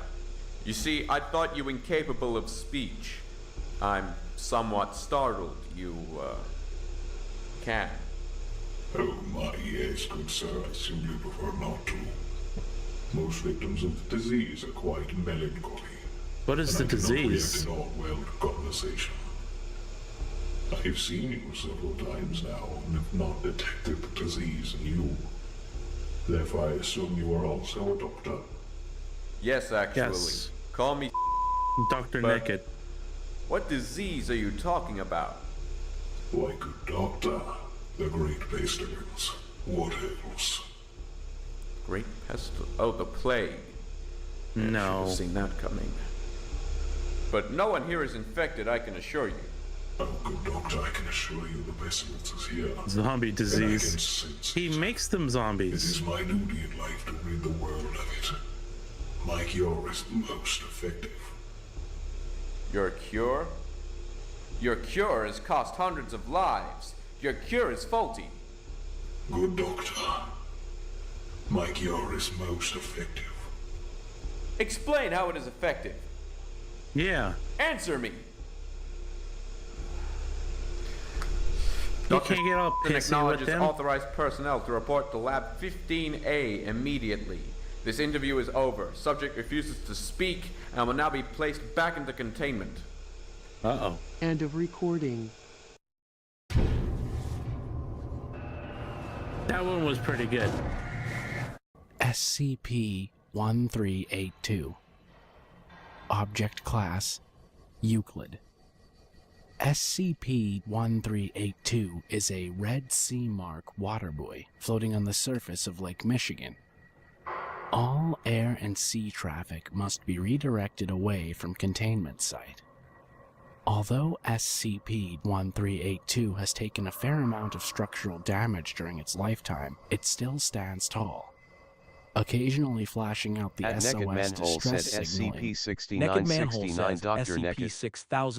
You see, I thought you incapable of speech. I'm somewhat startled you, can. Oh my, yes, good sir, I simply prefer not to. Most victims of the disease are quite melancholy. What is the and I cannot disease? react at all well to conversation. I've seen you several times now and have not detected the disease in you. Therefore, I assume you are also a doctor. Yes, actually. Yes. Call me. Dr. But- Nekkid. What disease are you talking about? Why, good doctor, the great pestilence. What else? Great pestilence. Oh, the plague. Should No. have seen that coming. But no one here is infected, I can assure you. Oh, good doctor, I can assure you the pestilence is here. Zombie And I can disease. sense He it. makes them It zombies. is my duty in life to rid the world of it. My cure is the most effective. Your cure? Your cure has cost hundreds of lives. Your cure is faulty. Good doctor, my cure is most effective. Explain how it is effective. Yeah. Answer me. You can't get all pissy with Acknowledges them. authorized personnel to report to Lab 15A immediately. This interview is over. Subject refuses to speak and will now be placed back into containment. Uh-oh. End of recording. That one was pretty good. SCP-1382. Object Class Euclid. SCP-1382 is a Red Sea Mark water buoy floating on the surface of Lake Michigan. All air and sea traffic must be redirected away from containment site. Although SCP-1382 has taken a fair amount of structural damage during its lifetime, it still stands tall, occasionally flashing out the At SOS Nekkid manhole said distress signaling. SCP-6969 says Dr. Nekkid.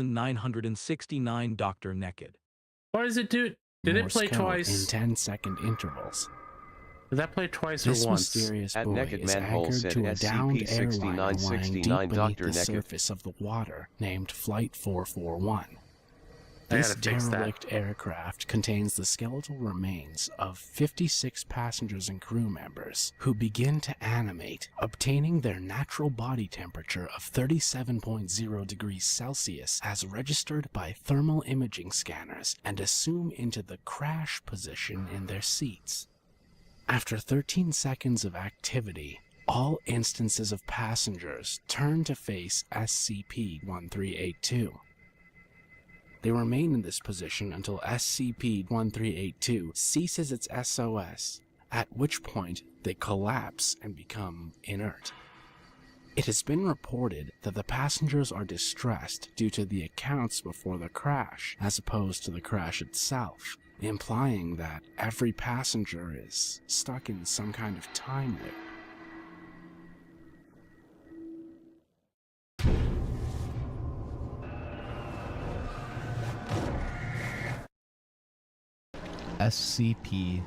SCP-6969 Dr. Nekkid. What does it do? Did it Morse play code twice? in 10-second intervals. Did that play twice This or once? mysterious At boy Nekkid is manhole anchored said to a downed airliner lying deep SCP-6969 beneath Dr. the Nekkid. surface of the water, named Flight 441. I This gotta fix that. derelict aircraft contains the skeletal remains of 56 passengers and crew members who begin to animate, obtaining their natural body temperature of 37.0 degrees Celsius as registered by thermal imaging scanners, and assume into the crash position in their seats. After 13 seconds of activity, all instances of passengers turn to face SCP-1382. They remain in this position until SCP-1382 ceases its SOS, at which point they collapse and become inert. It has been reported that the passengers are distressed due to the accounts before the crash, as opposed to the crash itself, implying that every passenger is stuck in some kind of time loop. SCP-002.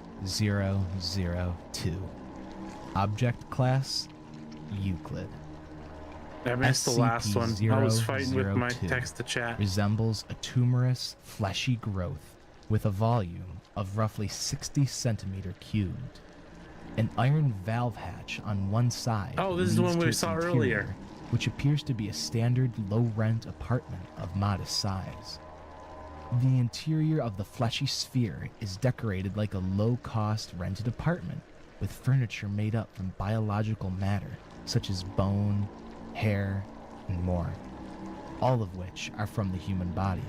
Object Class Euclid. I missed the last one. I was fighting with my SCP-002 text-to-chat. resembles a tumorous, fleshy growth with a volume of roughly 60 centimeter cubed. An iron valve hatch on one side. Oh, this is the leads one to we its saw interior, earlier. which appears to be a standard low-rent apartment of modest size. The interior of the fleshy sphere is decorated like a low-cost rented apartment, with furniture made up from biological matter, such as bone, hair, and more, all of which are from the human body.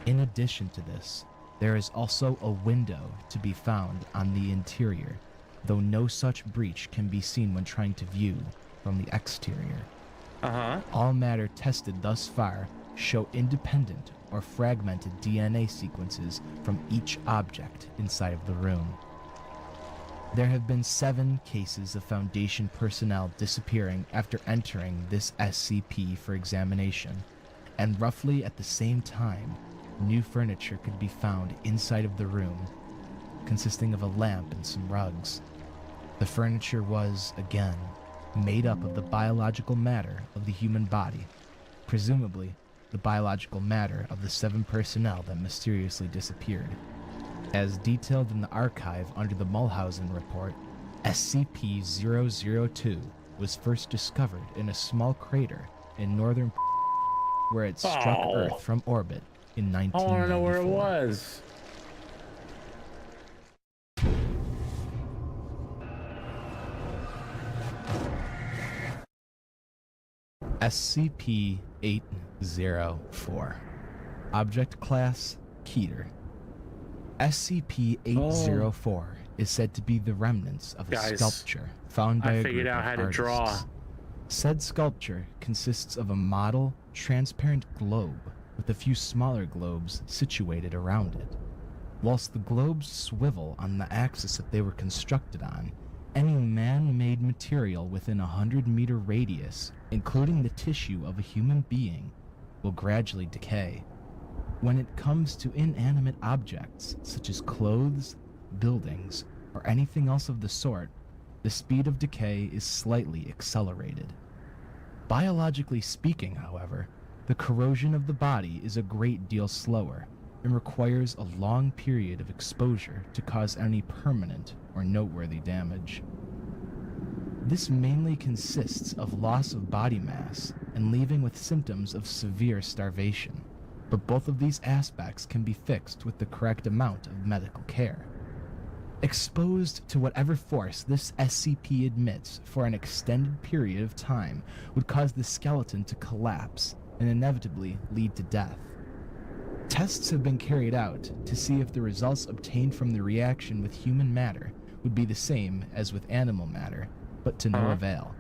In addition to this, there is also a window to be found on the interior, though no such breach can be seen when trying to view from the exterior. All matter tested thus far show independent or fragmented DNA sequences from each object inside of the room. There have been 7 cases of Foundation personnel disappearing after entering this SCP for examination, and roughly at the same time, new furniture could be found inside of the room, consisting of a lamp and some rugs. The furniture was, again, made up of the biological matter of the human body, presumably the biological matter of the 7 personnel that mysteriously disappeared. As detailed in the archive under the Mulhausen report, SCP-002 was first discovered in a small crater in northern where it struck Earth from orbit in 1994. I want to know where it was. SCP-804. Object Class Keter. SCP-804 is said to be the remnants of a sculpture found by a group of artists. Said sculpture consists of a model, transparent globe with a few smaller globes situated around it. Whilst the globes swivel on the axis that they were constructed on, any man-made material within a 100-meter radius, including the tissue of a human being, will gradually decay. When it comes to inanimate objects, such as clothes, buildings, or anything else of the sort, the speed of decay is slightly accelerated. Biologically speaking, however, the corrosion of the body is a great deal slower and requires a long period of exposure to cause any permanent or noteworthy damage. This mainly consists of loss of body mass and leaving with symptoms of severe starvation, but both of these aspects can be fixed with the correct amount of medical care. Exposed to whatever force this SCP admits for an extended period of time would cause the skeleton to collapse and inevitably lead to death. Tests have been carried out to see if the results obtained from the reaction with human matter would be the same as with animal matter, but to no avail.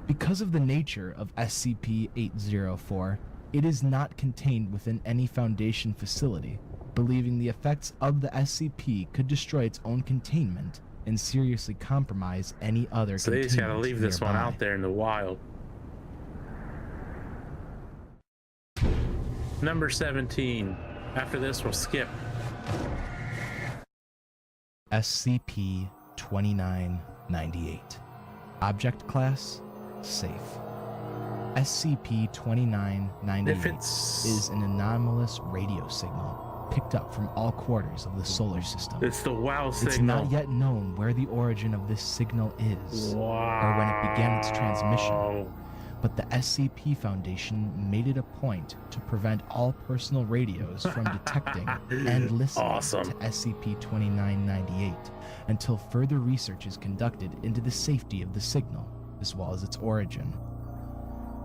Because of the nature of SCP-804, it is not contained within any Foundation facility, believing the effects of the SCP could destroy its own containment and seriously compromise any other So they just gotta leave this one nearby. out there in the wild. Number 17. After this, we'll skip. SCP-2998. Object Class: Safe. SCP-2998 is an anomalous radio signal picked up from all quarters of the solar system. It's the WOW signal. It's not yet known where the origin of this signal is, or when it began its transmission, but the SCP Foundation made it a point to prevent all personal radios from detecting and listening to SCP-2998 until further research is conducted into the safety of the signal, as well as its origin.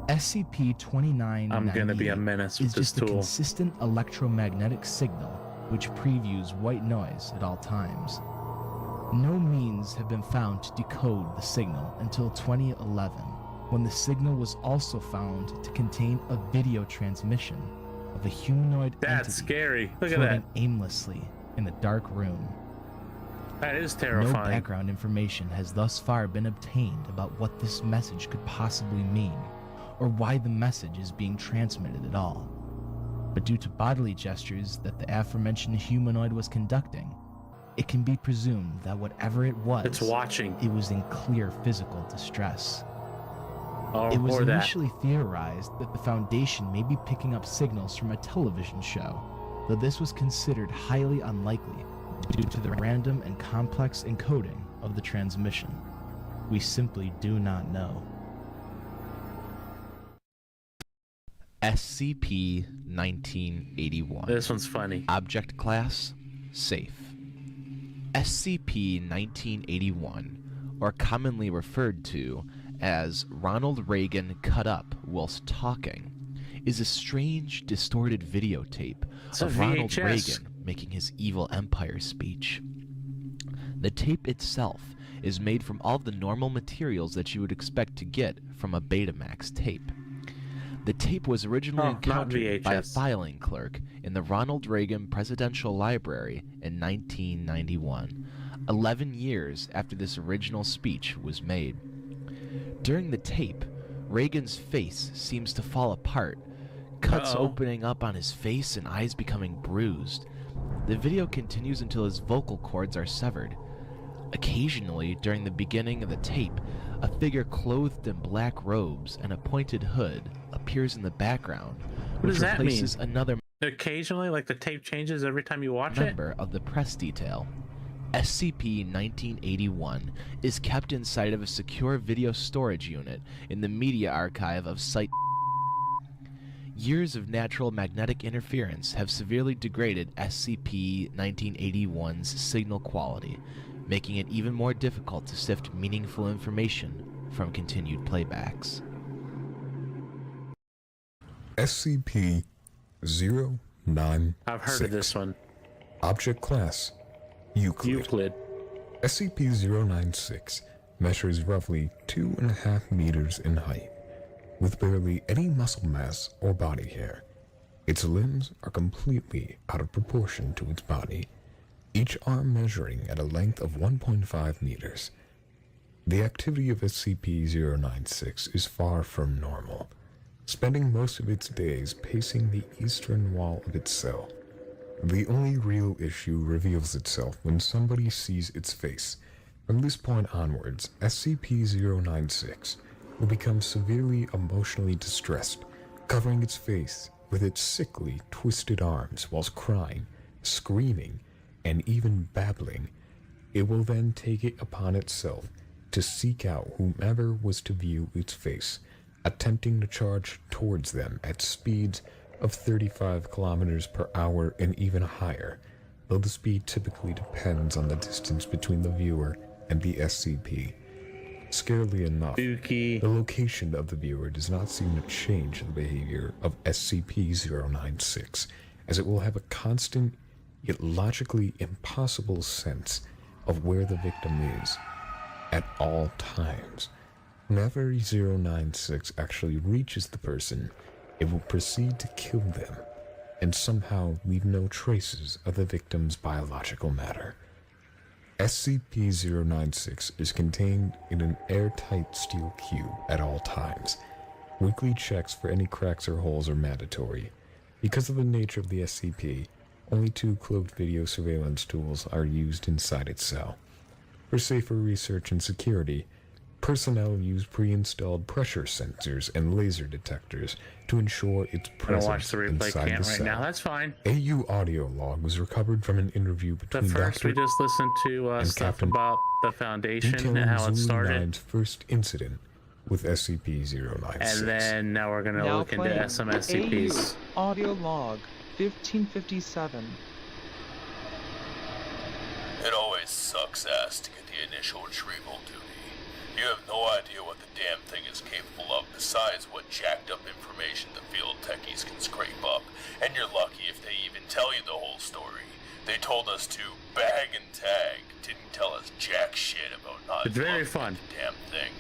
SCP-2998 I'm gonna be a menace with is this just a tool. consistent electromagnetic signal which previews white noise at all times. No means have been found to decode the signal until 2011, when the signal was also found to contain a video transmission of a humanoid entity scary. Look at floating that. aimlessly in a dark room. That is terrifying. No background information has thus far been obtained about what this message could possibly mean, or why the message is being transmitted at all. But due to bodily gestures that the aforementioned humanoid was conducting, it can be presumed that whatever it was, It's watching. it was in clear physical distress. Or, It was or that. initially theorized that the Foundation may be picking up signals from a television show, though this was considered highly unlikely due to the random and complex encoding of the transmission. We simply do not know. SCP-1981. This one's funny. Object Class: Safe. SCP-1981, or commonly referred to as Ronald Reagan cut up whilst talking, is a strange, distorted videotape of Ronald VHS. Reagan making his evil empire speech. The tape itself is made from all the normal materials that you would expect to get from a Betamax tape. The tape was originally encountered by a filing clerk in the Ronald Reagan Presidential Library in 1991, 11 years after this original speech was made. During the tape, Reagan's face seems to fall apart, cuts opening up on his face and eyes becoming bruised. The video continues until his vocal cords are severed. Occasionally, during the beginning of the tape, a figure clothed in black robes and a pointed hood appears in the background, What which does that mean? replaces another Occasionally, like the tape changes every time you watch it? member of the press detail. SCP-1981 is kept inside of a secure video storage unit in the media archive of Site. Years of natural magnetic interference have severely degraded SCP-1981's signal quality, making it even more difficult to sift meaningful information from continued playbacks. SCP-096. I've heard of this one. Object Class: Euclid. SCP-096 measures roughly 2.5 meters in height, with barely any muscle mass or body hair. Its limbs are completely out of proportion to its body, each arm measuring at a length of 1.5 meters. The activity of SCP-096 is far from normal, spending most of its days pacing the eastern wall of its cell. The only real issue reveals itself when somebody sees its face. From this point onwards, SCP-096 will become severely emotionally distressed, covering its face with its sickly, twisted arms whilst crying, screaming, and even babbling. It will then take it upon itself to seek out whomever was to view its face, attempting to charge towards them at speeds of 35 kilometers per hour and even higher, though the speed typically depends on the distance between the viewer and the SCP. Scarily enough, the location of the viewer does not seem to change the behavior of SCP-096, as it will have a constant, yet logically impossible sense of where the victim is at all times. Whenever 096 actually reaches the person, it will proceed to kill them and somehow leave no traces of the victim's biological matter. SCP-096 is contained in an airtight steel cube at all times. Weekly checks for any cracks or holes are mandatory. Because of the nature of the SCP, Only 2 cloaked video surveillance tools are used inside its cell. For safer research and security, personnel use pre-installed pressure sensors and laser detectors to ensure its presence inside the cell. Now, that's fine. AU audio log was recovered from an interview between First, we just listened to stuff Captain about the Foundation detailing and how it Zulu started. 9's first incident with SCP-096. And then now we're going to look into some SCPs. AU audio log 1557. It always sucks ass to get the initial retrieval duty. You have no idea what the damn thing is capable of besides what jacked up information the field techies can scrape up. And you're lucky if they even tell you the whole story. They told us to bag and tag, didn't tell us jack shit about not it's very fun. The damn thing.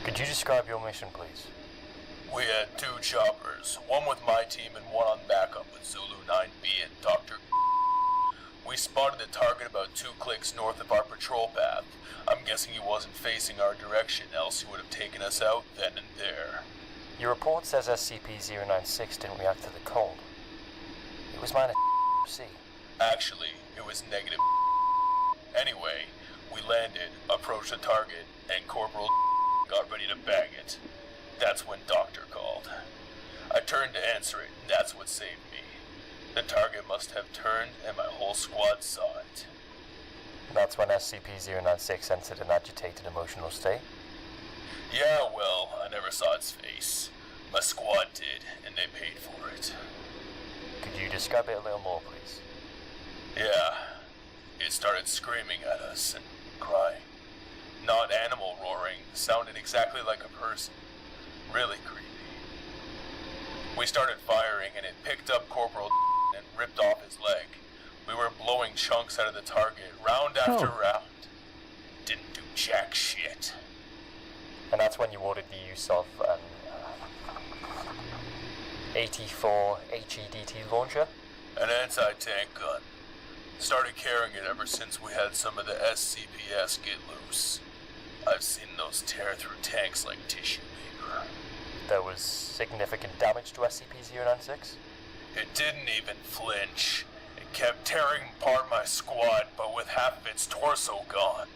Could you describe your mission, please? We had 2 choppers, one with my team and one on backup with Zulu 9B and Dr. We spotted the target about 2 clicks north of our patrol path. I'm guessing he wasn't facing our direction, else he would have taken us out then and there. Your report says SCP-096 didn't react to the cold. It was minus C. Actually, it was negative. Anyway, we landed, approached the target, and Corporal got ready to bag it. That's when Doctor called. I turned to answer it, and that's what saved me. The target must have turned, and my whole squad saw it. That's when SCP-096 entered an agitated emotional state? Yeah, well, I never saw its face. My squad did, and they paid for it. Could you describe it a little more, please? Yeah. It started screaming at us and crying. Not animal roaring, sounded exactly like a person. Really creepy. We started firing, and it picked up Corporal and ripped off his leg. We were blowing chunks out of the target, round after round. Didn't do jack shit. And that's when you ordered the use of an 84 HEDT launcher? An anti-tank gun. Started carrying it ever since we had some of the SCPs get loose. I've seen those tear through tanks like tissue paper. There was significant damage to SCP-096? It didn't even flinch. It kept tearing apart my squad, but with half of its torso gone.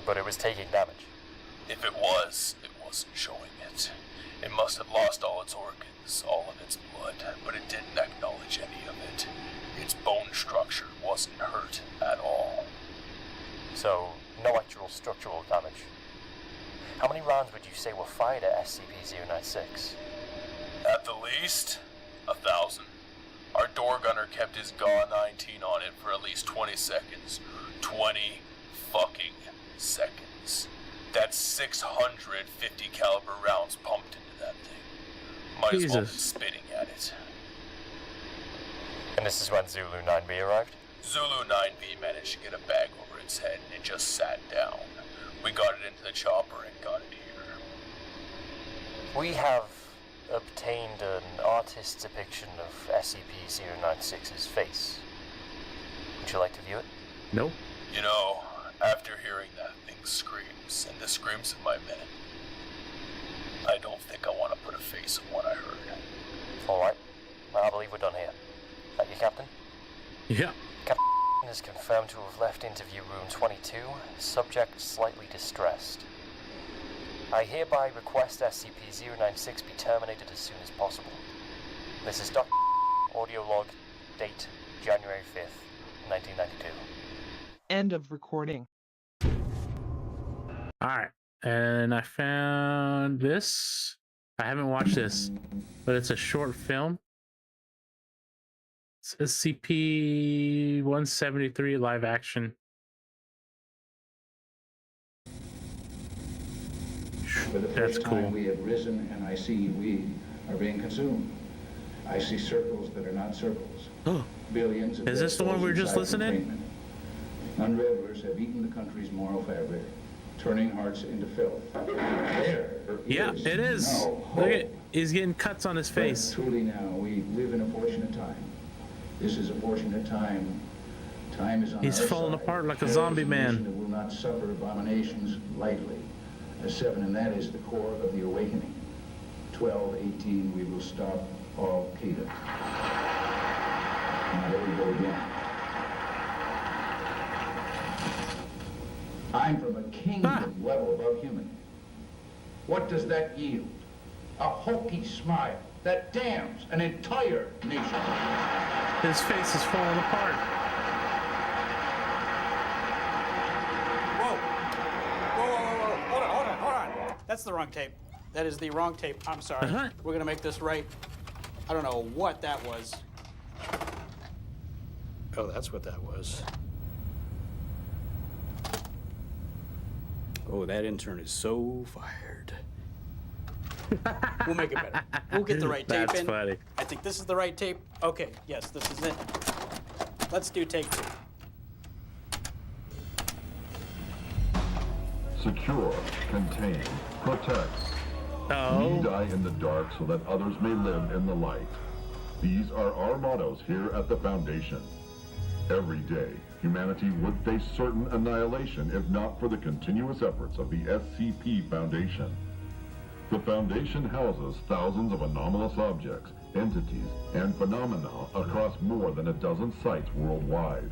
But it was taking damage? If it was, it wasn't showing it. It must have lost all its organs, all of its blood, but it didn't acknowledge any of it. Its bone structure wasn't hurt at all. So, no actual structural damage. How many rounds would you say were fired at SCP-096? At the least, 1,000. Our door gunner kept his GAW-19 on it for at least 20 seconds. 20 fucking seconds. That's 650 caliber rounds pumped into that thing. Might as well be spitting at it. And this is when Zulu 9B arrived? Zulu 9B managed to get a bag over its head and it just sat down. We got it into the chopper and got it here. We have obtained an artist's depiction of SCP-096's face. Would you like to view it? No. You know, after hearing that thing's screams and the screams of my men, I don't think I want to put a face on what I heard. Alright. I believe we're done here. Thank you, Captain. Yeah. Captain is confirmed to have left interview room 22, subject slightly distressed. I hereby request SCP-096 be terminated as soon as possible. This is Dr. Audio log, date January 5th, 1992. End of recording. Alright, and I found this. I haven't watched this, but it's a short film. It's SCP-173 live action. For the first time we have risen, and I see we are being consumed. I see circles that are not circles. Billions of Is this the one we were just listening? Unravelers have eaten the country's moral fabric, turning hearts into filth. There is it is. No Look at, he's getting cuts on his face. But truly now, we live in a fortunate time. This is a fortunate time. Time is on He's our falling side. apart like a zombie man. That will not suffer abominations lightly. A 7, and that is the core of the awakening. 12, 18, we will stop all Al-Qaeda. Now here we go again. I'm from a kingdom level above human. What does that yield? A hokey smile that damns an entire nation. His face is falling apart. Hold on. That's the wrong tape. That is the wrong tape. I'm sorry. We're gonna make this right. I don't know what that was. Oh, that's what that was. Oh, that intern is so fired. We'll make it better. We'll get the right tape in. That's funny. I think this is the right tape. Okay, yes, this is it. Let's do take 2. Secure, contain, protect. Oh. We die in the dark so that others may live in the light. These are our mottos here at the Foundation. Every day, humanity would face certain annihilation if not for the continuous efforts of the SCP Foundation. The Foundation houses thousands of anomalous objects, entities, and phenomena across more than a dozen sites worldwide.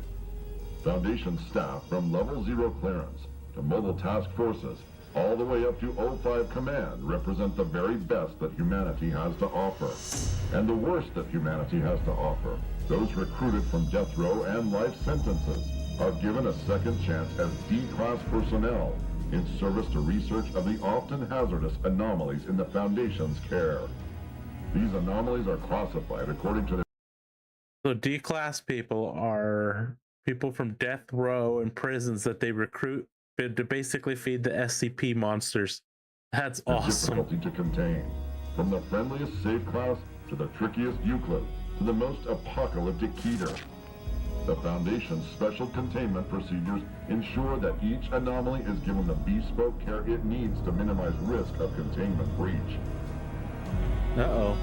Foundation staff from Level 0 clearance to mobile task forces, all the way up to O5 Command, represent the very best that humanity has to offer. And the worst that humanity has to offer. Those recruited from death row and life sentences are given a second chance as D-class personnel in service to research of the often hazardous anomalies in the Foundation's care. These anomalies are classified according to the... So D-class people are people from death row and prisons that they recruit to basically feed the SCP monsters. That's awesome. Difficulty to contain. From the friendliest safe class to the trickiest Euclid to the most apocalyptic Keter. The Foundation's special containment procedures ensure that each anomaly is given the bespoke care it needs to minimize risk of containment breach. Uh-oh.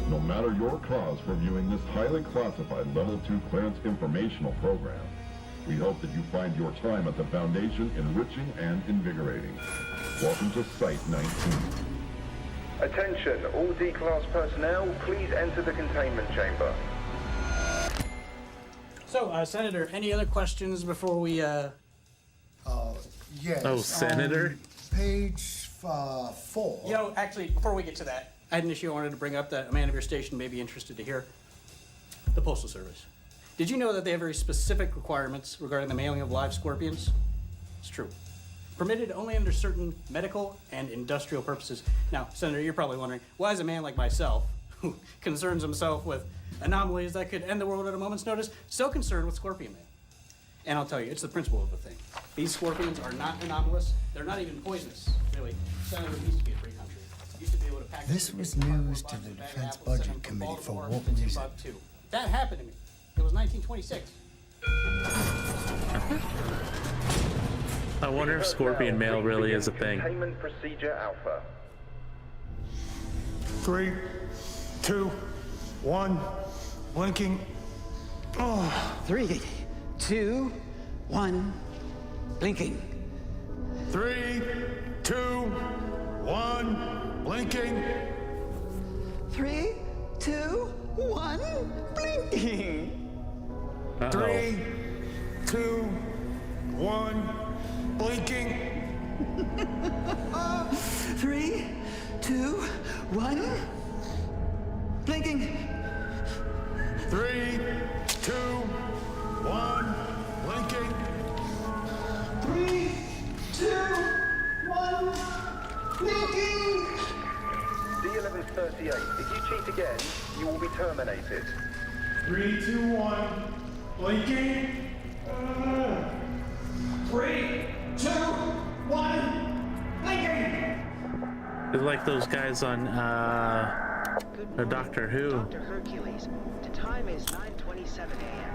No matter your cause for viewing this highly classified Level 2 clearance informational program, we hope that you find your time at the Foundation enriching and invigorating. Welcome to Site 19. Attention, all D-class personnel, please enter the containment chamber. So, Senator, any other questions before we, Yes. Oh, Senator? Page 4. You know, actually, before we get to that, I had an issue I wanted to bring up that a man of your station may be interested to hear. The Postal Service. Did you know that they have very specific requirements regarding the mailing of live scorpions? It's true. Permitted only under certain medical and industrial purposes. Now, Senator, you're probably wondering, why is a man like myself, who concerns himself with anomalies that could end the world at a moment's notice, so concerned with scorpion mail? And I'll tell you, it's the principle of the thing. These scorpions are not anomalous. They're not even poisonous, really. Senator, we used to be a free country. Used to be able to pack... This was news to the Defense Budget Committee for what reason? That happened to me. It was 1926. I wonder if scorpion mail really is a thing. Containment procedure Alpha. 3, 2, 1, blinking. Oh. 3, 2, 1, blinking. 3, 2, 1, blinking. 3, 2, 1, blinking. 3, 2, 1, blinking. 3, 2, 1, blinking. 3, 2, 1, blinking. 3, 2, 1, blinking. D1138, if you cheat again, you will be terminated. 3, 2, 1, blinking. 3, 2, 1, blinking. It's like those guys on Doctor Who. Dr. Hercules, the time is 9:27 a.m.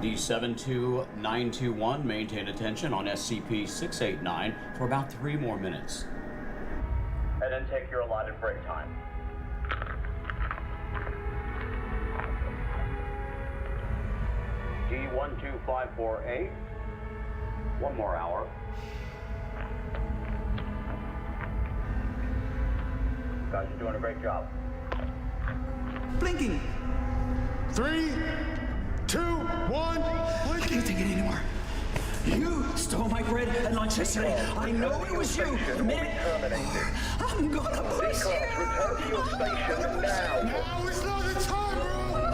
D72921, maintain attention on SCP-689 for about 3 more minutes. And then take your allotted break time. D12548, 1 more hour. Guys, you're doing a great job. Blinking. 3, 2, 1. I can't take it anymore. You stole my grid and electricity. I know it was you. Admit it. I'm gonna push you. Return to your station now. Now is not the time, bro.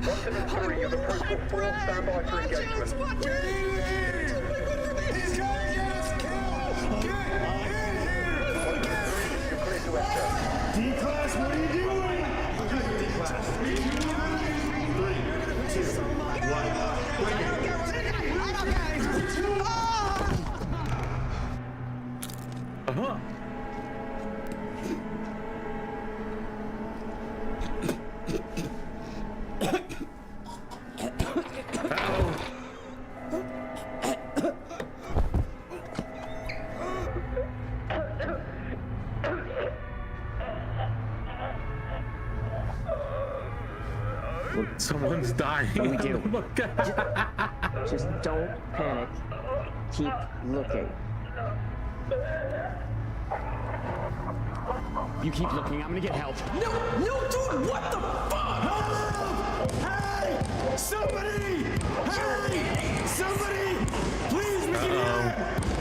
173, you're the protocol 4, stand by for engagement. He's gonna get us killed. Get in here. You're clear to enter. D-Class, what are you doing? D-Class. 3, 2, 1. Uh-huh. Someone's dying. What do we do? Just don't panic. Keep looking. You keep looking, I'm gonna get help. No, dude, what the fuck? Help! Hey! Somebody! Hey! Somebody! Please, make it here!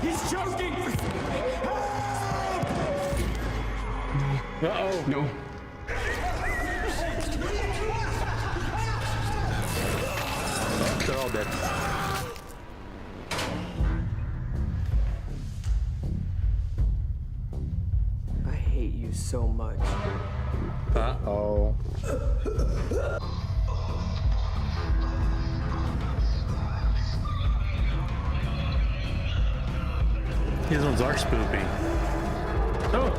He's choking! Help! Uh-oh. No. They're all dead. I hate you so much. Uh-oh. These ones are spoopy. Oh!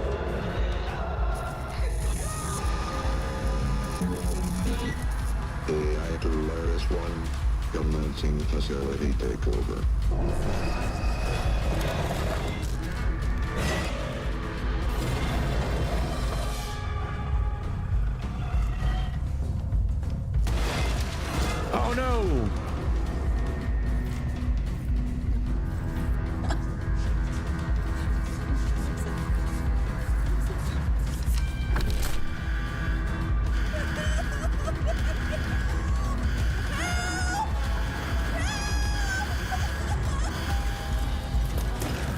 AI to Laris 1, commencing facility takeover. Oh no!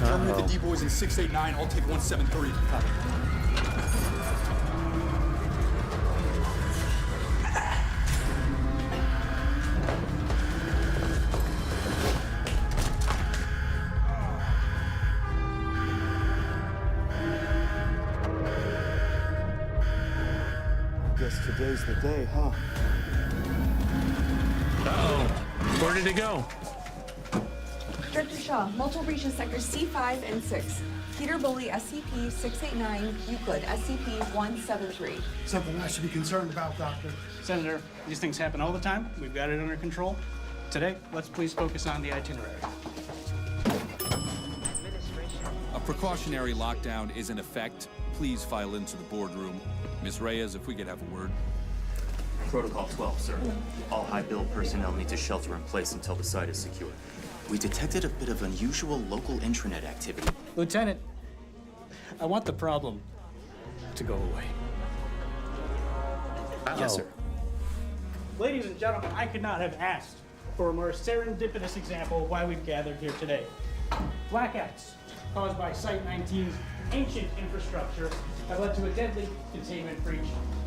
Terminate the D-boys in 689. I'll take 173. Copy. Guess today's the day, huh? Uh-oh. Where did it go? Director Shaw, multiple breaches sectors C5 and 6. Peter Bully, SCP-689, Euclid, SCP-173. Something I should be concerned about, Doctor. Senator, these things happen all the time. We've got it under control. Today, let's please focus on the itinerary. A precautionary lockdown is in effect. Please file into the boardroom. Ms. Reyes, if we could have a word. Protocol 12, sir. All high-bill personnel need to shelter in place until the site is secure. We detected a bit of unusual local intranet activity. Lieutenant, I want the problem to go away. Yes, sir. Ladies and gentlemen, I could not have asked for a more serendipitous example of why we've gathered here today. Blackouts caused by Site 19's ancient infrastructure have led to a deadly containment breach,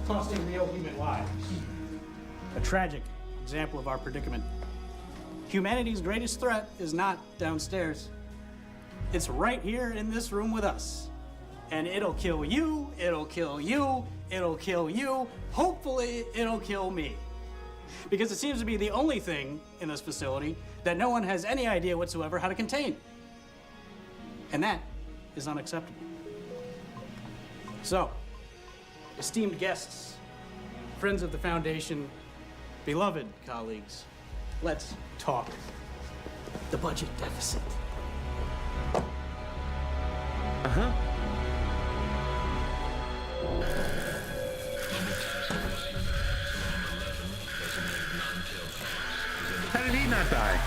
costing real human lives. A tragic example of our predicament. Humanity's greatest threat is not downstairs. It's right here in this room with us. And it'll kill you, it'll kill you, it'll kill you, hopefully it'll kill me. Because it seems to be the only thing in this facility that no one has any idea whatsoever how to contain. And that is unacceptable. So, esteemed guests, friends of the Foundation, beloved colleagues, let's talk the budget deficit. Uh-huh. How did he not die?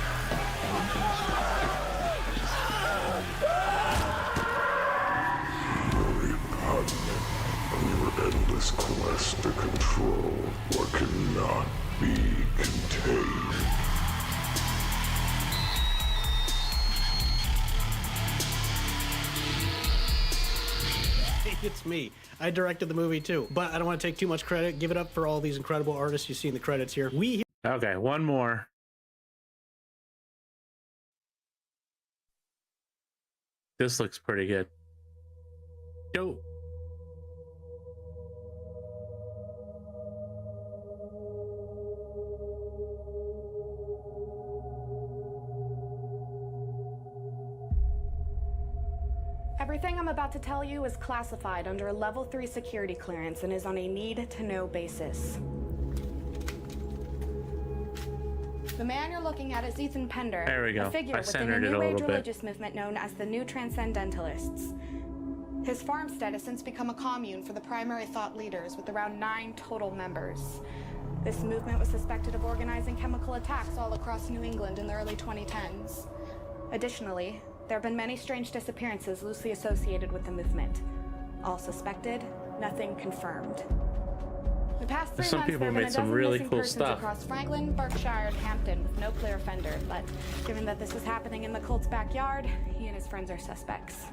Repugnant from your endless quest to control what cannot Be contained. It's me. I directed the movie too, but I don't want to take too much credit. Give it up for all these incredible artists you see in the credits here. Okay, one more. This looks pretty good. Yo. Everything I'm about to tell you is classified under a level 3 security clearance and is on a need-to-know basis. The man you're looking at is Ethan Pender, there we go. a figure within the New Age religious movement known as the New Transcendentalists. His farmstead has since become a commune for the primary thought leaders with around 9 total members. This movement was suspected of organizing chemical attacks all across New England in the early 2010s. Additionally, there have been many strange disappearances loosely associated with the movement. All suspected, nothing confirmed. The past 3 Some months, people there have been made a some dozen really missing cool persons stuff. across Franklin, Berkshire, and Hampton with no clear offender. But given that this was happening in the cult's backyard, he and his friends are suspects.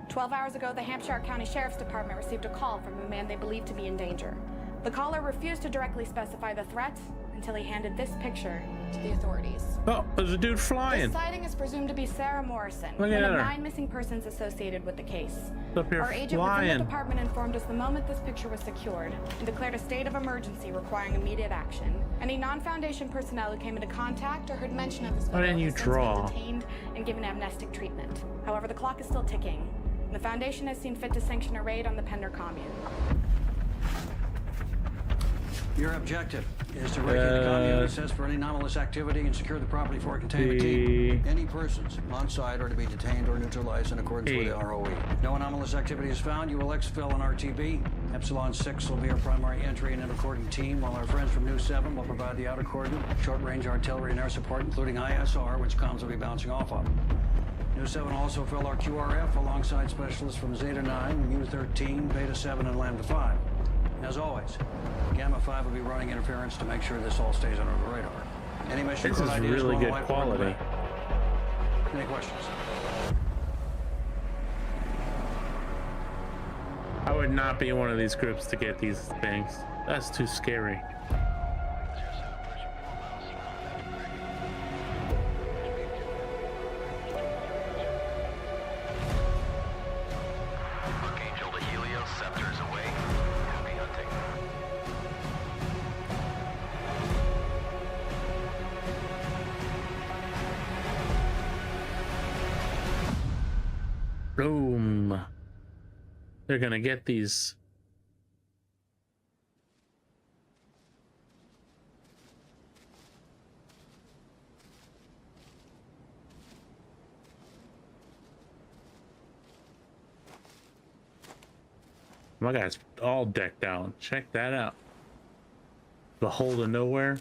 12 hours ago, the Hampshire County Sheriff's Department received a call from a man they believed to be in danger. The caller refused to directly specify the threat until he handed this picture to the authorities. Oh, there's a dude flying. This sighting is presumed to be Sarah Morrison, Look one at of her. 9 missing persons associated with the case. Up here Our agent flying. within the department informed us the moment this picture was secured and declared a state of emergency requiring immediate action. Any non-Foundation personnel who came into contact or heard mention of this Why photo didn't you has since been draw? detained and given amnestic treatment. However, the clock is still ticking, and the Foundation has seen fit to sanction a raid on the Pender commune. Your objective is to break into commune, assess for any anomalous activity, and secure the property for a containment team. Any persons on site are to be detained or neutralized in accordance with the ROE. No anomalous activity is found, you will exfil an RTB. Epsilon 6 will be our primary entry and intercording team, while our friends from New 7 will provide the outer cordon, short-range artillery and air support, including ISR, which comms will be bouncing off of. New 7 will also fill our QRF alongside specialists from Zeta 9, U13, Beta 7, and Lambda 5. As always, Gamma 5 will be running interference to make sure this all stays under the radar. Any mission This is ideas really on the good whiteboard quality. today? Any questions? I would not be in one of these groups to get these things. That's too scary. Archangel to Helios, scepters away. Happy hunting. Boom. They're gonna get these. My guy's all decked out. Check that out. The hole to nowhere.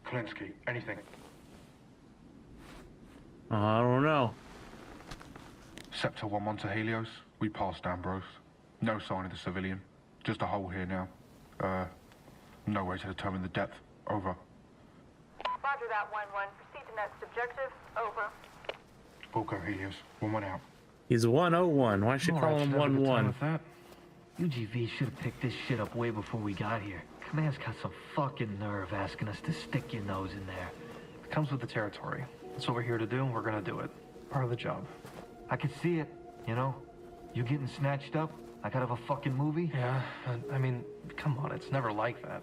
Klinsky, anything? I don't know. Scepter 1-1 to Helios. We passed Ambrose. No sign of the civilian. Just a hole here now. No way to determine the depth. Over. Roger that, 1-1. Proceed to next objective. Over. We'll go, Helios. 1-1 out. He's 101. Why should you call him 1-1? UGV should have picked this shit up way before we got here. Command's got some fucking nerve asking us to stick your nose in there. It comes with the territory. That's what we're here to do, and we're gonna do it. Part of the job. I could see it, you know? You getting snatched up like out of a fucking movie? Yeah, I mean, come on, it's never like that.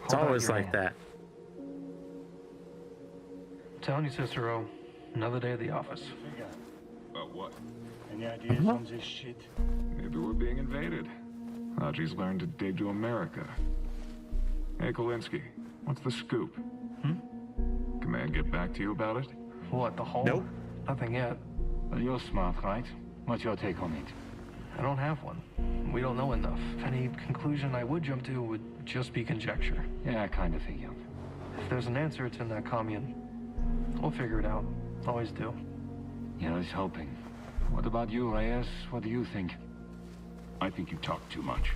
It's always like that. I'm telling you, Cicero, another day at the office. About what? Any ideas on this shit? Maybe we're being invaded. Haji's learned to dig to America. Hey, Kolinsky, what's the scoop? Command get back to you about it? What, the hole? Nope. Nothing yet. Well, you're smart, right? What's your take on it? I don't have one. We don't know enough. Any conclusion I would jump to would just be conjecture. Yeah, I kind of figured. If there's an answer, it's in that commune. We'll figure it out. Always do. Yeah, I was hoping. What about you, Reyes? What do you think? I think you talk too much.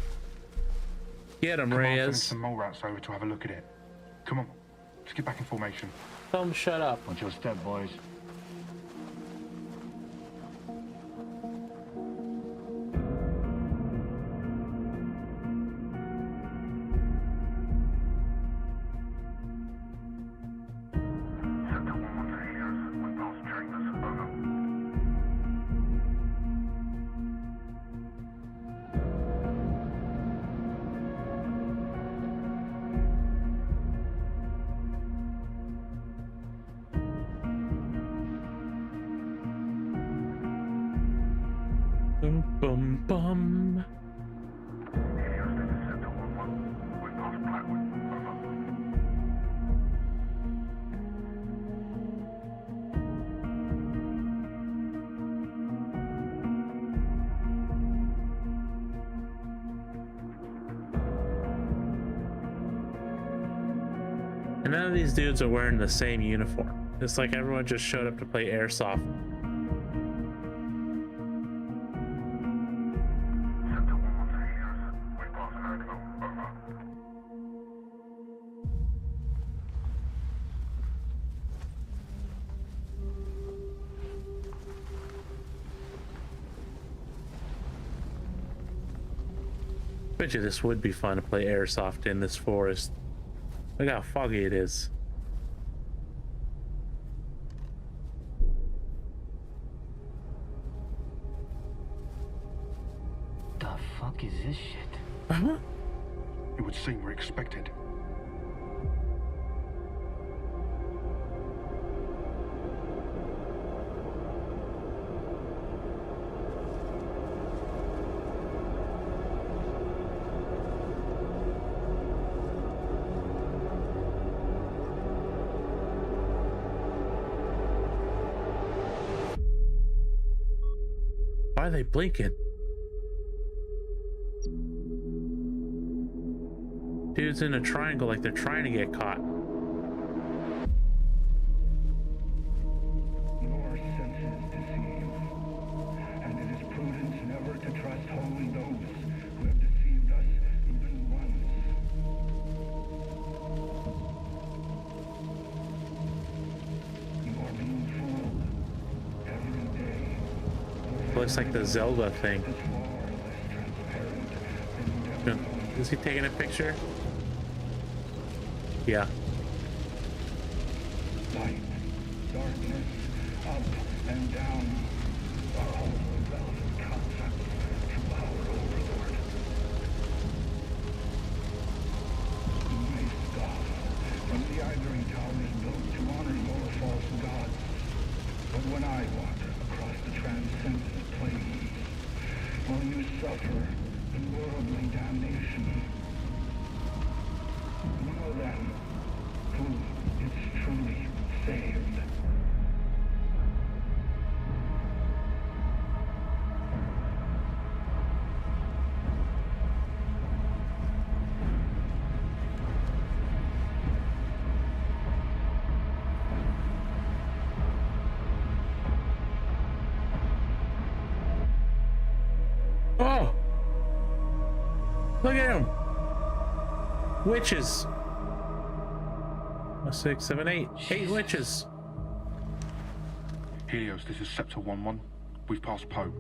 Get him, Come on, Reyes. send some mole rats over to have a look at it. Come on, let's get back in formation. Tell him shut up. Watch your step, boys. Boom, boom, bum. And none of these dudes are wearing the same uniform. It's like everyone just showed up to play airsoft. Bet you this would be fun to play airsoft in this forest. Look how foggy it is. The fuck is this shit? Uh-huh. It would seem we're expected. Why are they blinking? Dude's in a triangle like they're trying to get caught. Your senses deceive, and it is prudent never to trust wholly those who have deceived us even once. You are being fooled every day. Looks like the Zelda thing. Is he taking a picture? Yeah. Light, darkness, up and down are all relevant concepts to our overlord. You may scoff from the ivory towers built to honor your false gods, but when I walk across the transcendent plains, while you suffer in worldly damnation, know then who is truly saved. Oh! Look at him! Witches! 6, 7, 8. 8 witches! Helios, this is Scepter 1-1. We've passed Poe.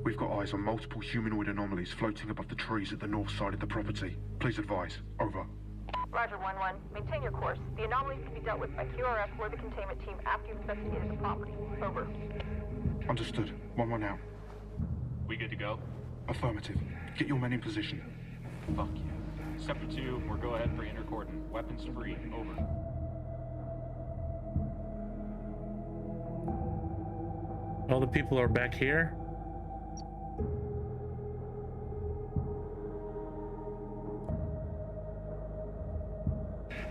We've got eyes on multiple humanoid anomalies floating above the trees at the north side of the property. Please advise. Over. Roger, 1-1. Maintain your course. The anomalies can be dealt with by QRF or the containment team after you've investigated the property. Over. Understood. 1-1 out. We good to go? Affirmative. Get your men in position. Fuck yeah. Scepter 2, we're go ahead for intercordon. Weapons free. Over. All the people are back here?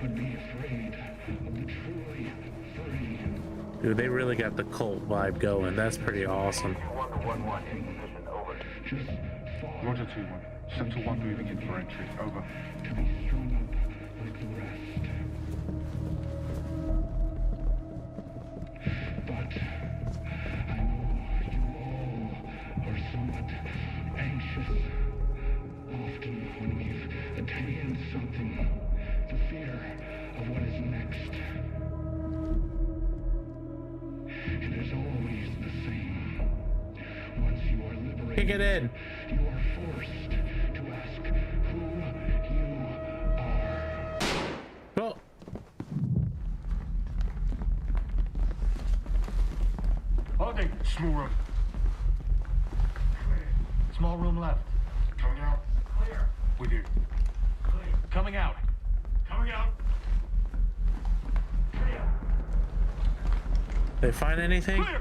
But be afraid of the truly free. Dude, they really got the cult vibe going. That's pretty awesome. 1-1 in position. Over. Just Roger 2-1. Scepter 1 moving in for entry. Over. To be strung up like the rest. silent, anxious. Often when we've attained something, the fear of what is next. It is always the same. Once you are liberated, kick it in. You are forced to ask who you are. Oh. Holding. Small room. Small room left. Coming out. Clear. With you. Clear. Coming out. Coming out. Clear. They find anything? Clear.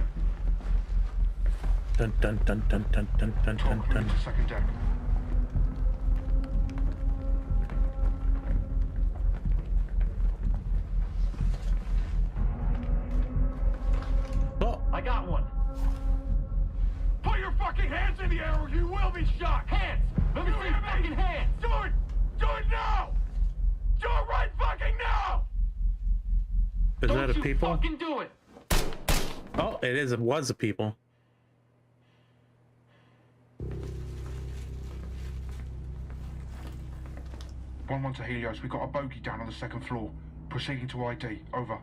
Dun dun dun dun dun dun dun dun dun. To second deck. Oh, I got one. Put your fucking hands in the air or you will be shot. Hands. Let me see your fucking hands. Do it. Do it now. Do it right fucking now. is that a people? Fucking do it. Oh, it is. It was a people. One to Helios. We got a bogey down on the second floor. Proceeding to ID. Over.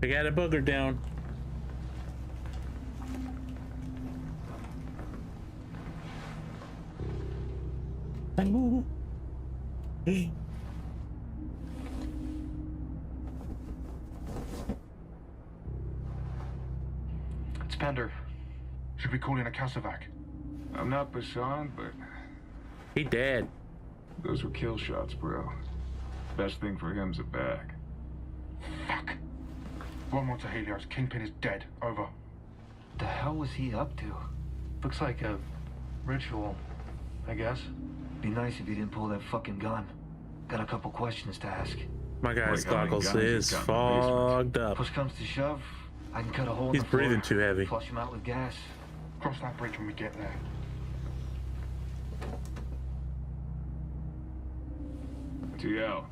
We got a booger down. It's Pender. Should we call in a Casevac? I'm not Bashan, but He dead. those were kill shots, bro. Best thing for him's a bag. Fuck. 1-1 to Helios. Kingpin is dead. Over. The hell was he up to? Looks like a ritual, I guess. Be nice if you didn't pull that fucking gun. Got a couple questions to ask. My guy's Like how many goggles guns is he's got in the basement. fogged up. Push comes to shove, I can cut a hole He's in the floor, breathing too heavy. flush him out with gas. Cross that bridge when we get there. TL.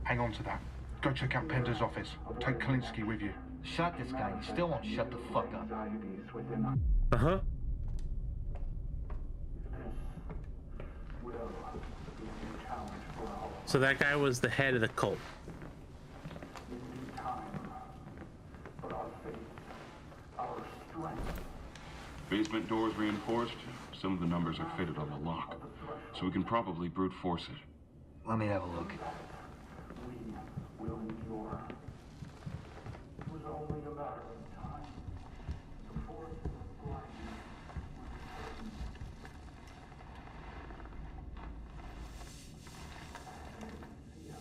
Hang on to that. Go check out Pender's office. Take Kalinsky with you. Shot this guy and he still won't shut the fuck up. Uh-huh. So that guy was the head of the cult. Basement doors reinforced. Some of the numbers are fitted on the lock, so we can probably brute force it. Let me have a look.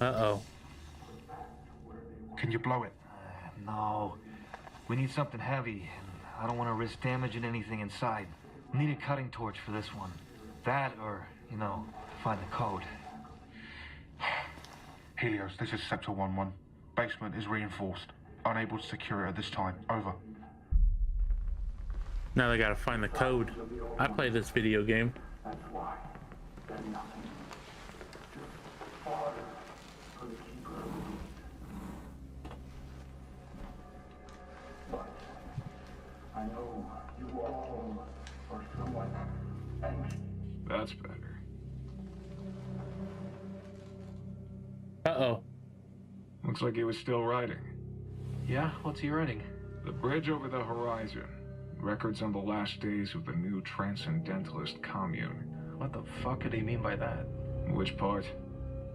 Uh-oh. Can you blow it? No. We need something heavy, and I don't want to risk damaging anything inside. Need a cutting torch for this one. That or, you know, find the code. Helios, this is Scepter 1-1. Basement is reinforced. Unable to secure it at this time. Over. Now they gotta find the code. I play this video game. That's why. Then nothing. Just order for the keeper of the beast. But I know you all are somewhat anxious. That's better. Uh-oh. Looks like he was still writing. Yeah, what's he writing? The bridge over the horizon. Records on the last days of the new transcendentalist commune. What the fuck could he mean by that? Which part?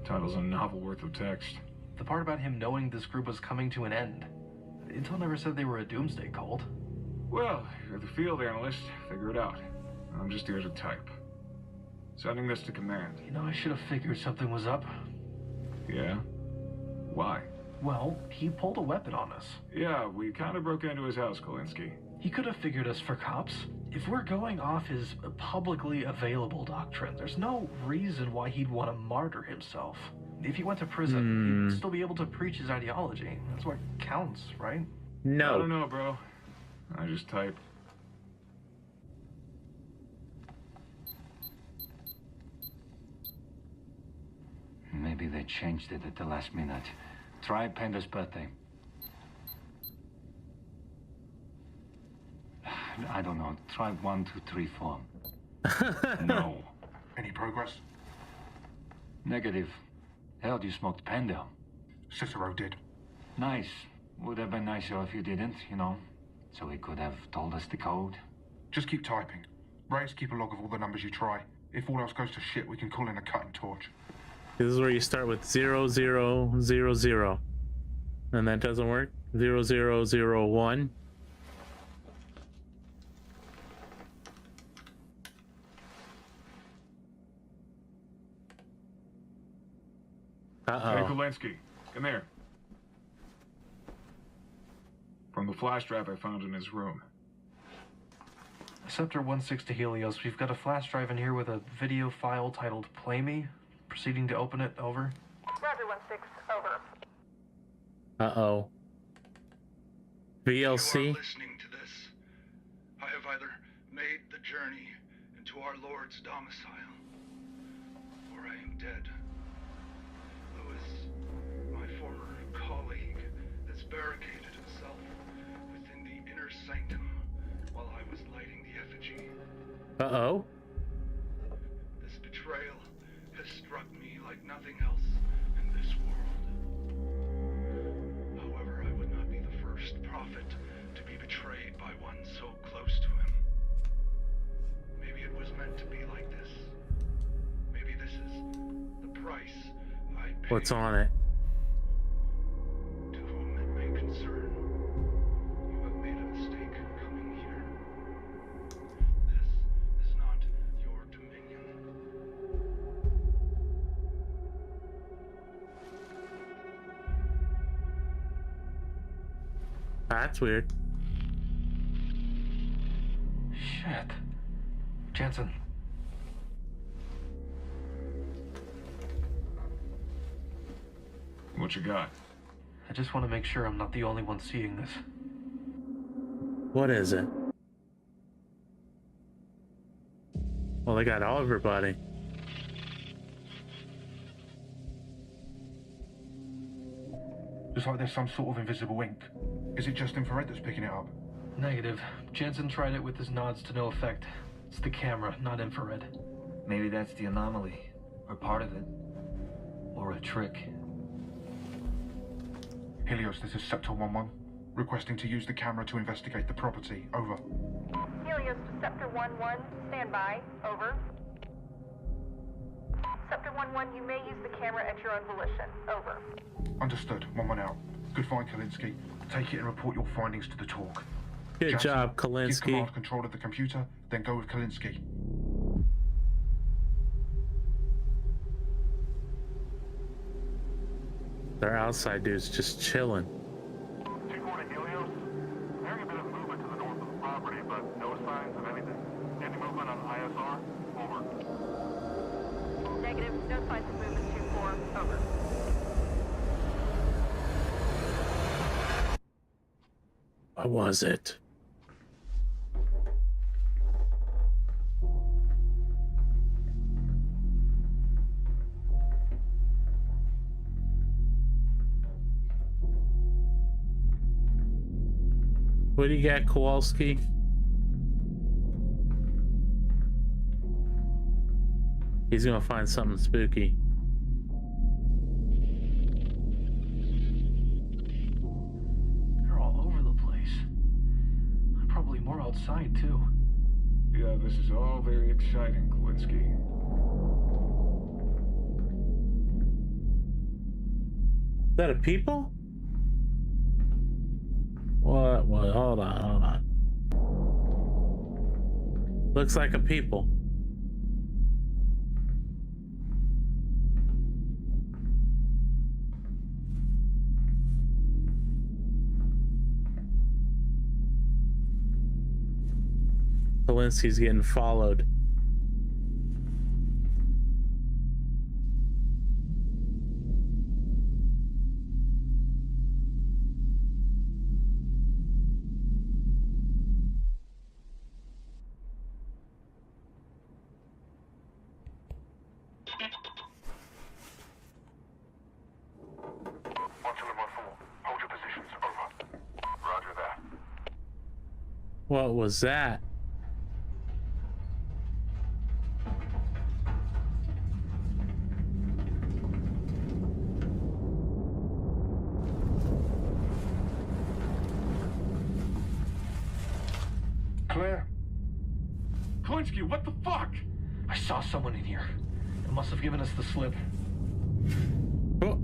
Title's a novel worth of text. The part about him knowing this group was coming to an end. Intel never said they were a doomsday cult. Well, you're the field analyst. Figure it out. I'm just here to type. Sending this to command. You know, I should have figured something was up. Yeah? Why? Well, he pulled a weapon on us. Yeah, we kind of broke into his house, Kalinsky. He could have figured us for cops. If we're going off his publicly available doctrine, there's no reason why he'd want to martyr himself. If he went to prison, he'd still be able to preach his ideology. That's what counts, right? No. I don't know, bro. I just type. Maybe they changed it at the last minute. Try Pender's birthday. I don't know. Try 1, 2, 3, 4. No. Any progress? Negative. Hell, you smoked Panda. Cicero did. Nice. Would have been nicer if you didn't, you know. So he could have told us the code. Just keep typing. Reyes, keep a log of all the numbers you try. If all else goes to shit, we can call in a cutting torch. This is where you start with 0000. And that doesn't work. 0001. Uh-oh. Hey, Kolinsky, come here. From the flash drive I found in his room. Scepter 16 to Helios, we've got a flash drive in here with a video file titled Play Me. Proceeding to open it, over. Roger, 16, over. Uh-oh. VLC? You are listening to this. I have either made the journey into our Lord's domicile, or I am dead. Lewis, my former colleague, has barricaded himself within the inner sanctum while I was lighting the effigy. Uh-oh. This betrayal has struck me like nothing else in this world. However, I would not be the first prophet to be betrayed by one so close to him. Maybe it was meant to be like this. Maybe this is the price I paid. What's on it? To whom it may concern, you have made a mistake coming here. This is not your dominion. That's weird. Shit. Jensen. What you got? I just want to make sure I'm not the only one seeing this. What is it? Well, they got all everybody. Looks like there's some sort of invisible ink. Is it just infrared that's picking it up? Negative. Jensen tried it with his nods to no effect. It's the camera, not infrared. Maybe that's the anomaly. Or part of it. Or a trick. Helios, this is Scepter 11. Requesting to use the camera to investigate the property. Over. Helios to Scepter 11, stand by. Over. Scepter 11, you may use the camera at your own volition. Over. Understood. 1-1 out. Good find, Kolinsky. Take it and report your findings to the talk. Good Jansen, job, give Kolinsky. command control of the computer, then go with Kolinsky. Their outside dude's just chilling. 240 Helios. Hearing a bit of movement to the north of the property, but no signs of anything. Any movement on ISR? Over. Negative, no signs of movement 24, over. What was it? What do you got, Kowalski? He's gonna find something spooky. They're all over the place. Probably more outside, too. Yeah, this is all very exciting, Kolinsky. Is that a people? What? Hold on. Looks like a people. Kolinsky's getting followed. Hold your positions. Over. Roger that. What was that? Claire? Kalinsky, what the fuck? I saw someone in here. It must have given us the slip. Oh.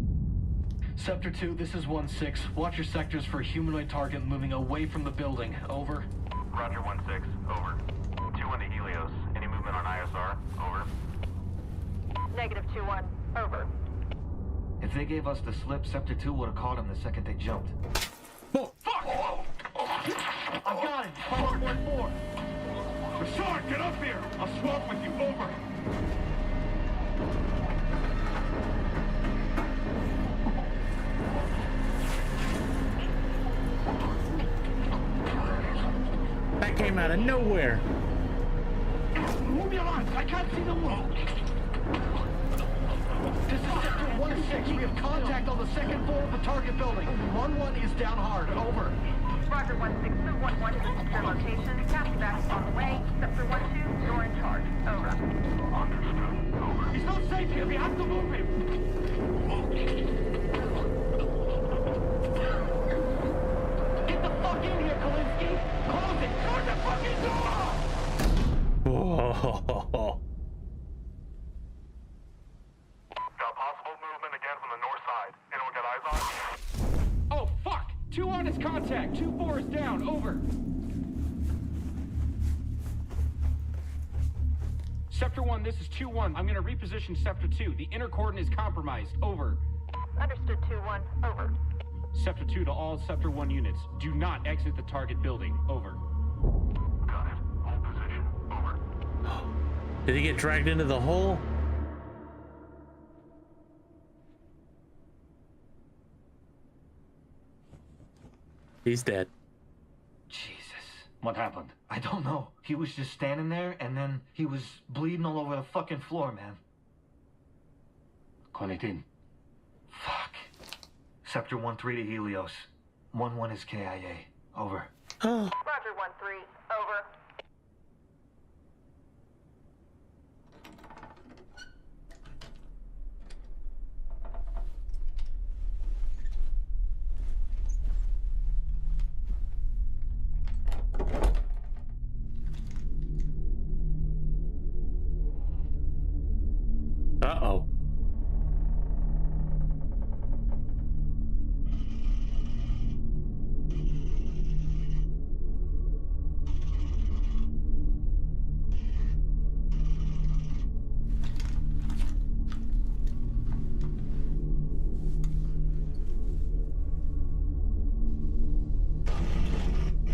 Sector 2, this is 1-6. Watch your sectors for a humanoid target moving away from the building. Over. Roger 1-6. Over. 2-1 to Helios. Any movement on ISR? Over. Negative 2-1. Over. If they gave us the slip, Sector 2 would have caught him the second they jumped. Oh, fuck! I've got it. 5-1-4. Rashad, get up here! I'll swap with you. Over. That came out of nowhere. Move your lines. I can't see the wall. This is Sector 1-6. We have contact on the second floor of the target building. 1-1 is down hard. Over. Roger 1-6. Move 1-1. Your location. Captain back on the way. Sector 1-2. You're in charge. Over. Understood. Over. He's not safe here. We have to move him. Get the fuck in here, Kalinsky. Close it. Close the fucking door. Whoa. Got possible movement again from the north side. Anyone got eyes on? Oh, fuck. 2-1 is contact. 2-4 is down. Over. Sector 1, this is 2-1. I'm going to reposition Sector 2. The inner cordon is compromised. Over. Understood 2-1. Over. Sector 2 to all Sector 1 units. Do not exit the target building. Over. Got it. Hold position. Over. Did he get dragged into the hole? He's dead. Jesus. What happened? I don't know. He was just standing there, and then he was bleeding all over the fucking floor, man. Call it in. Fuck. Sector 1-3 to Helios. 1-1 is KIA. Over. Roger 1-3. Over. Uh-oh.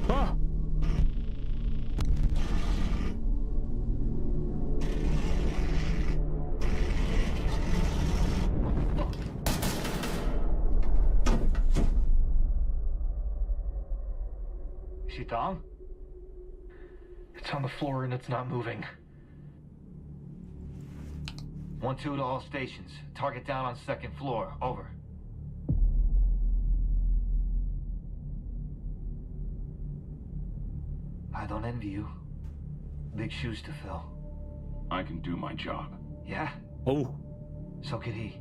Oh. Is she down? It's on the floor and it's not moving. 1-2 to all stations. Target down on second floor. Over. I don't envy you. Big shoes to fill. I can do my job. Yeah? Oh. So could he.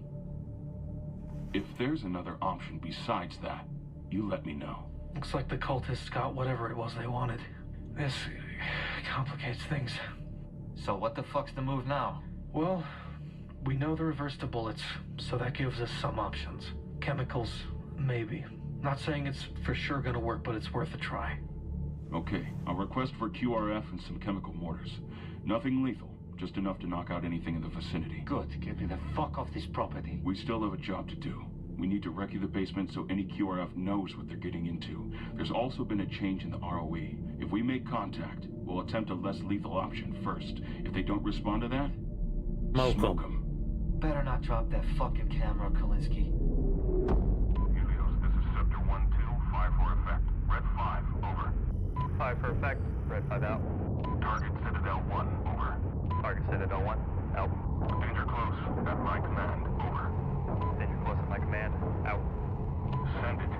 If there's another option besides that, you let me know. Looks like the cultists got whatever it was they wanted. This complicates things. So what the fuck's the move now? Well, we know the reverse to bullets, so that gives us some options. Chemicals, maybe. Not saying it's for sure gonna work, but it's worth a try. Okay, I'll request for QRF and some chemical mortars. Nothing lethal, just enough to knock out anything in the vicinity. Good. Get me the fuck off this property. We still have a job to do. We need to recce the basement so any QRF knows what they're getting into. There's also been a change in the ROE. If we make contact, we'll attempt a less lethal option first. If they don't respond to that, smoke them. Better not drop that fucking camera, Kalinsky. Helios, this is Sector 1-2, 5 for effect. Red 5, over. 5 for effect. Red 5 out. Target Citadel 1, over. Target Citadel 1, out. Danger close, at my command, over. Danger close at my command, out. Send it.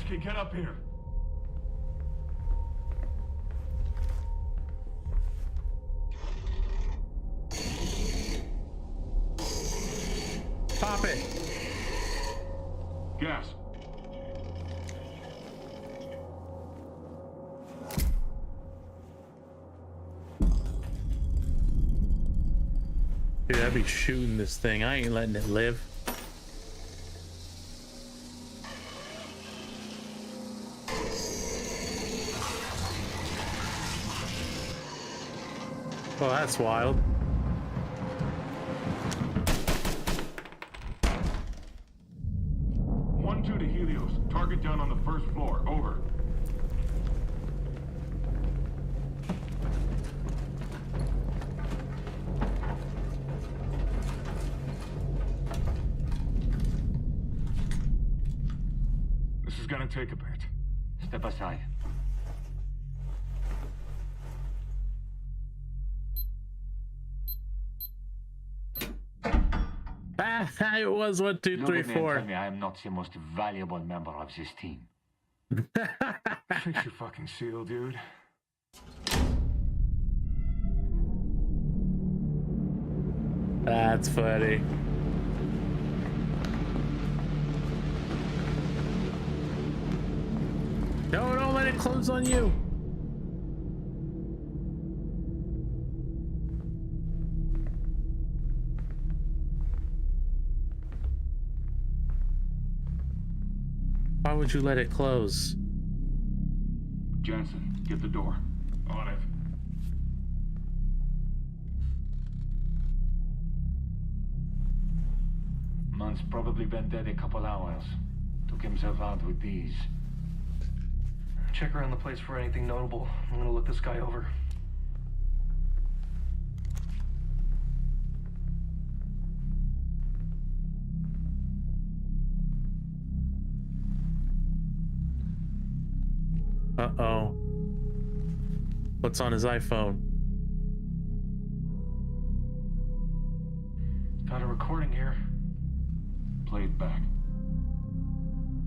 Linsky, get up here. Pop it. Gas. Dude, I'd be shooting this thing. I ain't letting it live. Well, that's wild. One-2 to Helios. Target down on the first floor. Over. This is gonna take a bit. Step aside. It was 1, 2, 3, 4. Tell me I am not the most valuable member of this team. Fix your fucking seal, dude. That's funny. No, don't let it close on you. Why would you let it close? Jansen, get the door. On it. Man's probably been dead a couple hours. Took himself out with these. Check around the place for anything notable. I'm gonna look this guy over. Uh-oh. What's on his iPhone? Got a recording here. Play it back.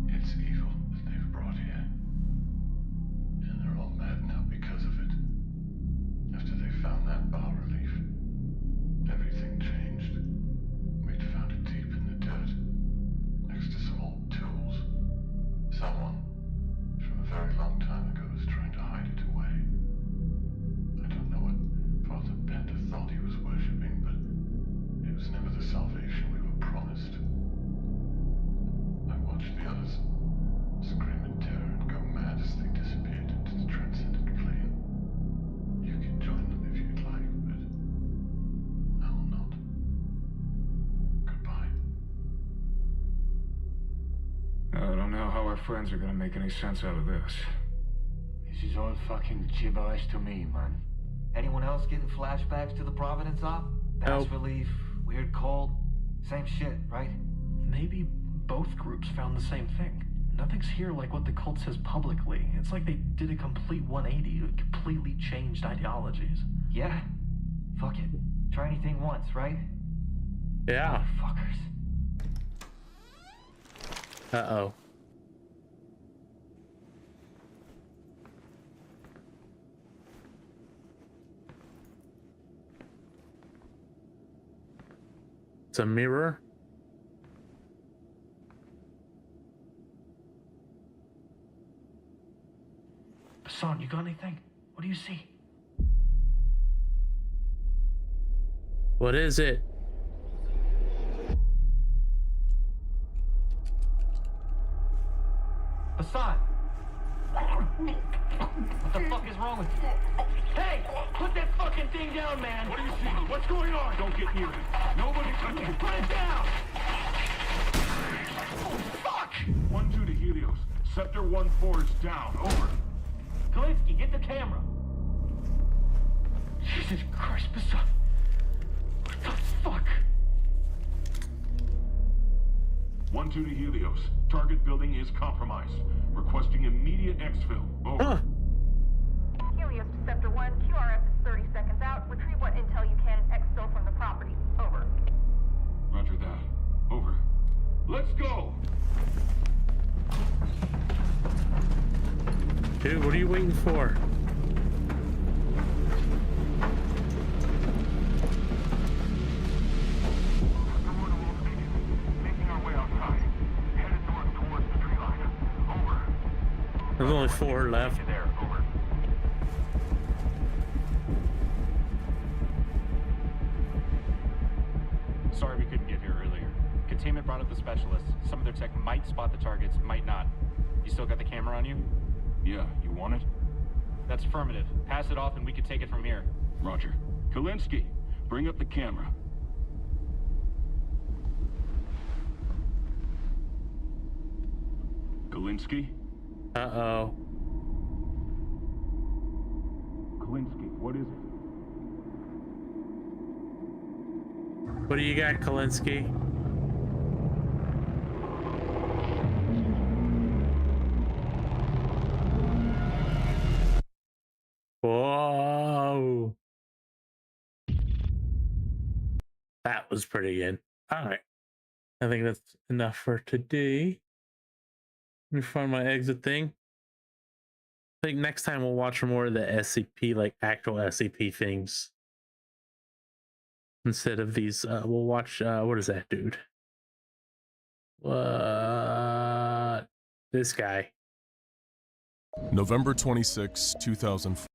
It's evil that they've brought here. And they're all mad now because of it. After they found that bas relief, everything changed. We'd found it deep in the dirt, next to some old tools. Someone, from a very long time ago, was trying to hide it away. I don't know what Father Bender thought he was worshipping, but it was never the salvation we were promised. I watched the others scream in terror and go mad as they disappeared into the transcendent plane. You can join them if you'd like, but I will not. Goodbye. I don't know how our friends are gonna make any sense out of this. This is all fucking gibberish to me, man. Anyone else getting flashbacks to the Providence op? Past relief, weird cold, same shit, right? Maybe both groups found the same thing. Nothing's here like what the cult says publicly. It's like they did a complete 180, completely changed ideologies. Yeah? Fuck it. Try anything once, right? Yeah. Fuckers. Uh-oh. It's a mirror. Hassan, you got anything? What do you see? What is it? Hassan! What the fuck is wrong with you? Hey! Put that fucking thing down, man! What do you see? What's going on? Don't get near it. Nobody touch it. Put it down! Oh, fuck! 1-2 to Helios. Sector 1-4 is down. Over. Kalinsky, get the camera. Jesus Christ, Hassan. What the fuck? 1-2 to Helios. Target building is compromised. Requesting immediate exfil. Over. Helios to Sector 1, QRF is 30 seconds out. Retrieve what intel you can and exfil from the property. Over. Roger that. Over. Let's go! Dude, what are you waiting for? There's only 4 left. Sorry we couldn't get here earlier. Containment brought up the specialists. Some of their tech might spot the targets, might not. You still got the camera on you? Yeah, you want it? That's affirmative. Pass it off and we can take it from here. Roger. Kalinsky, bring up the camera. Kalinsky? Uh-oh. Kalinsky, what is it? What do you got, Kalinsky? Whoa. That was pretty good. All right. I think that's enough for today. Let me find my exit thing. I think next time we'll watch more of the SCP, like actual SCP things. Instead of these, we'll watch, what is that dude? What? This guy. November 26, 2004.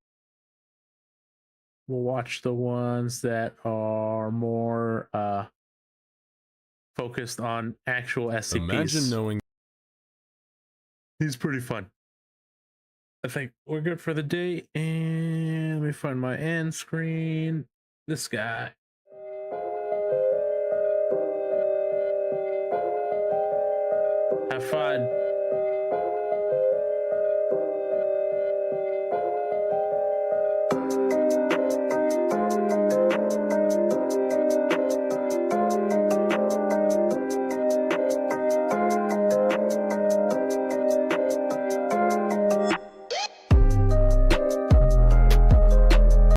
We'll watch the ones that are more focused on actual SCPs. Imagine knowing. He's pretty fun. I think we're good for the day. And let me find my end screen. This guy. Have fun.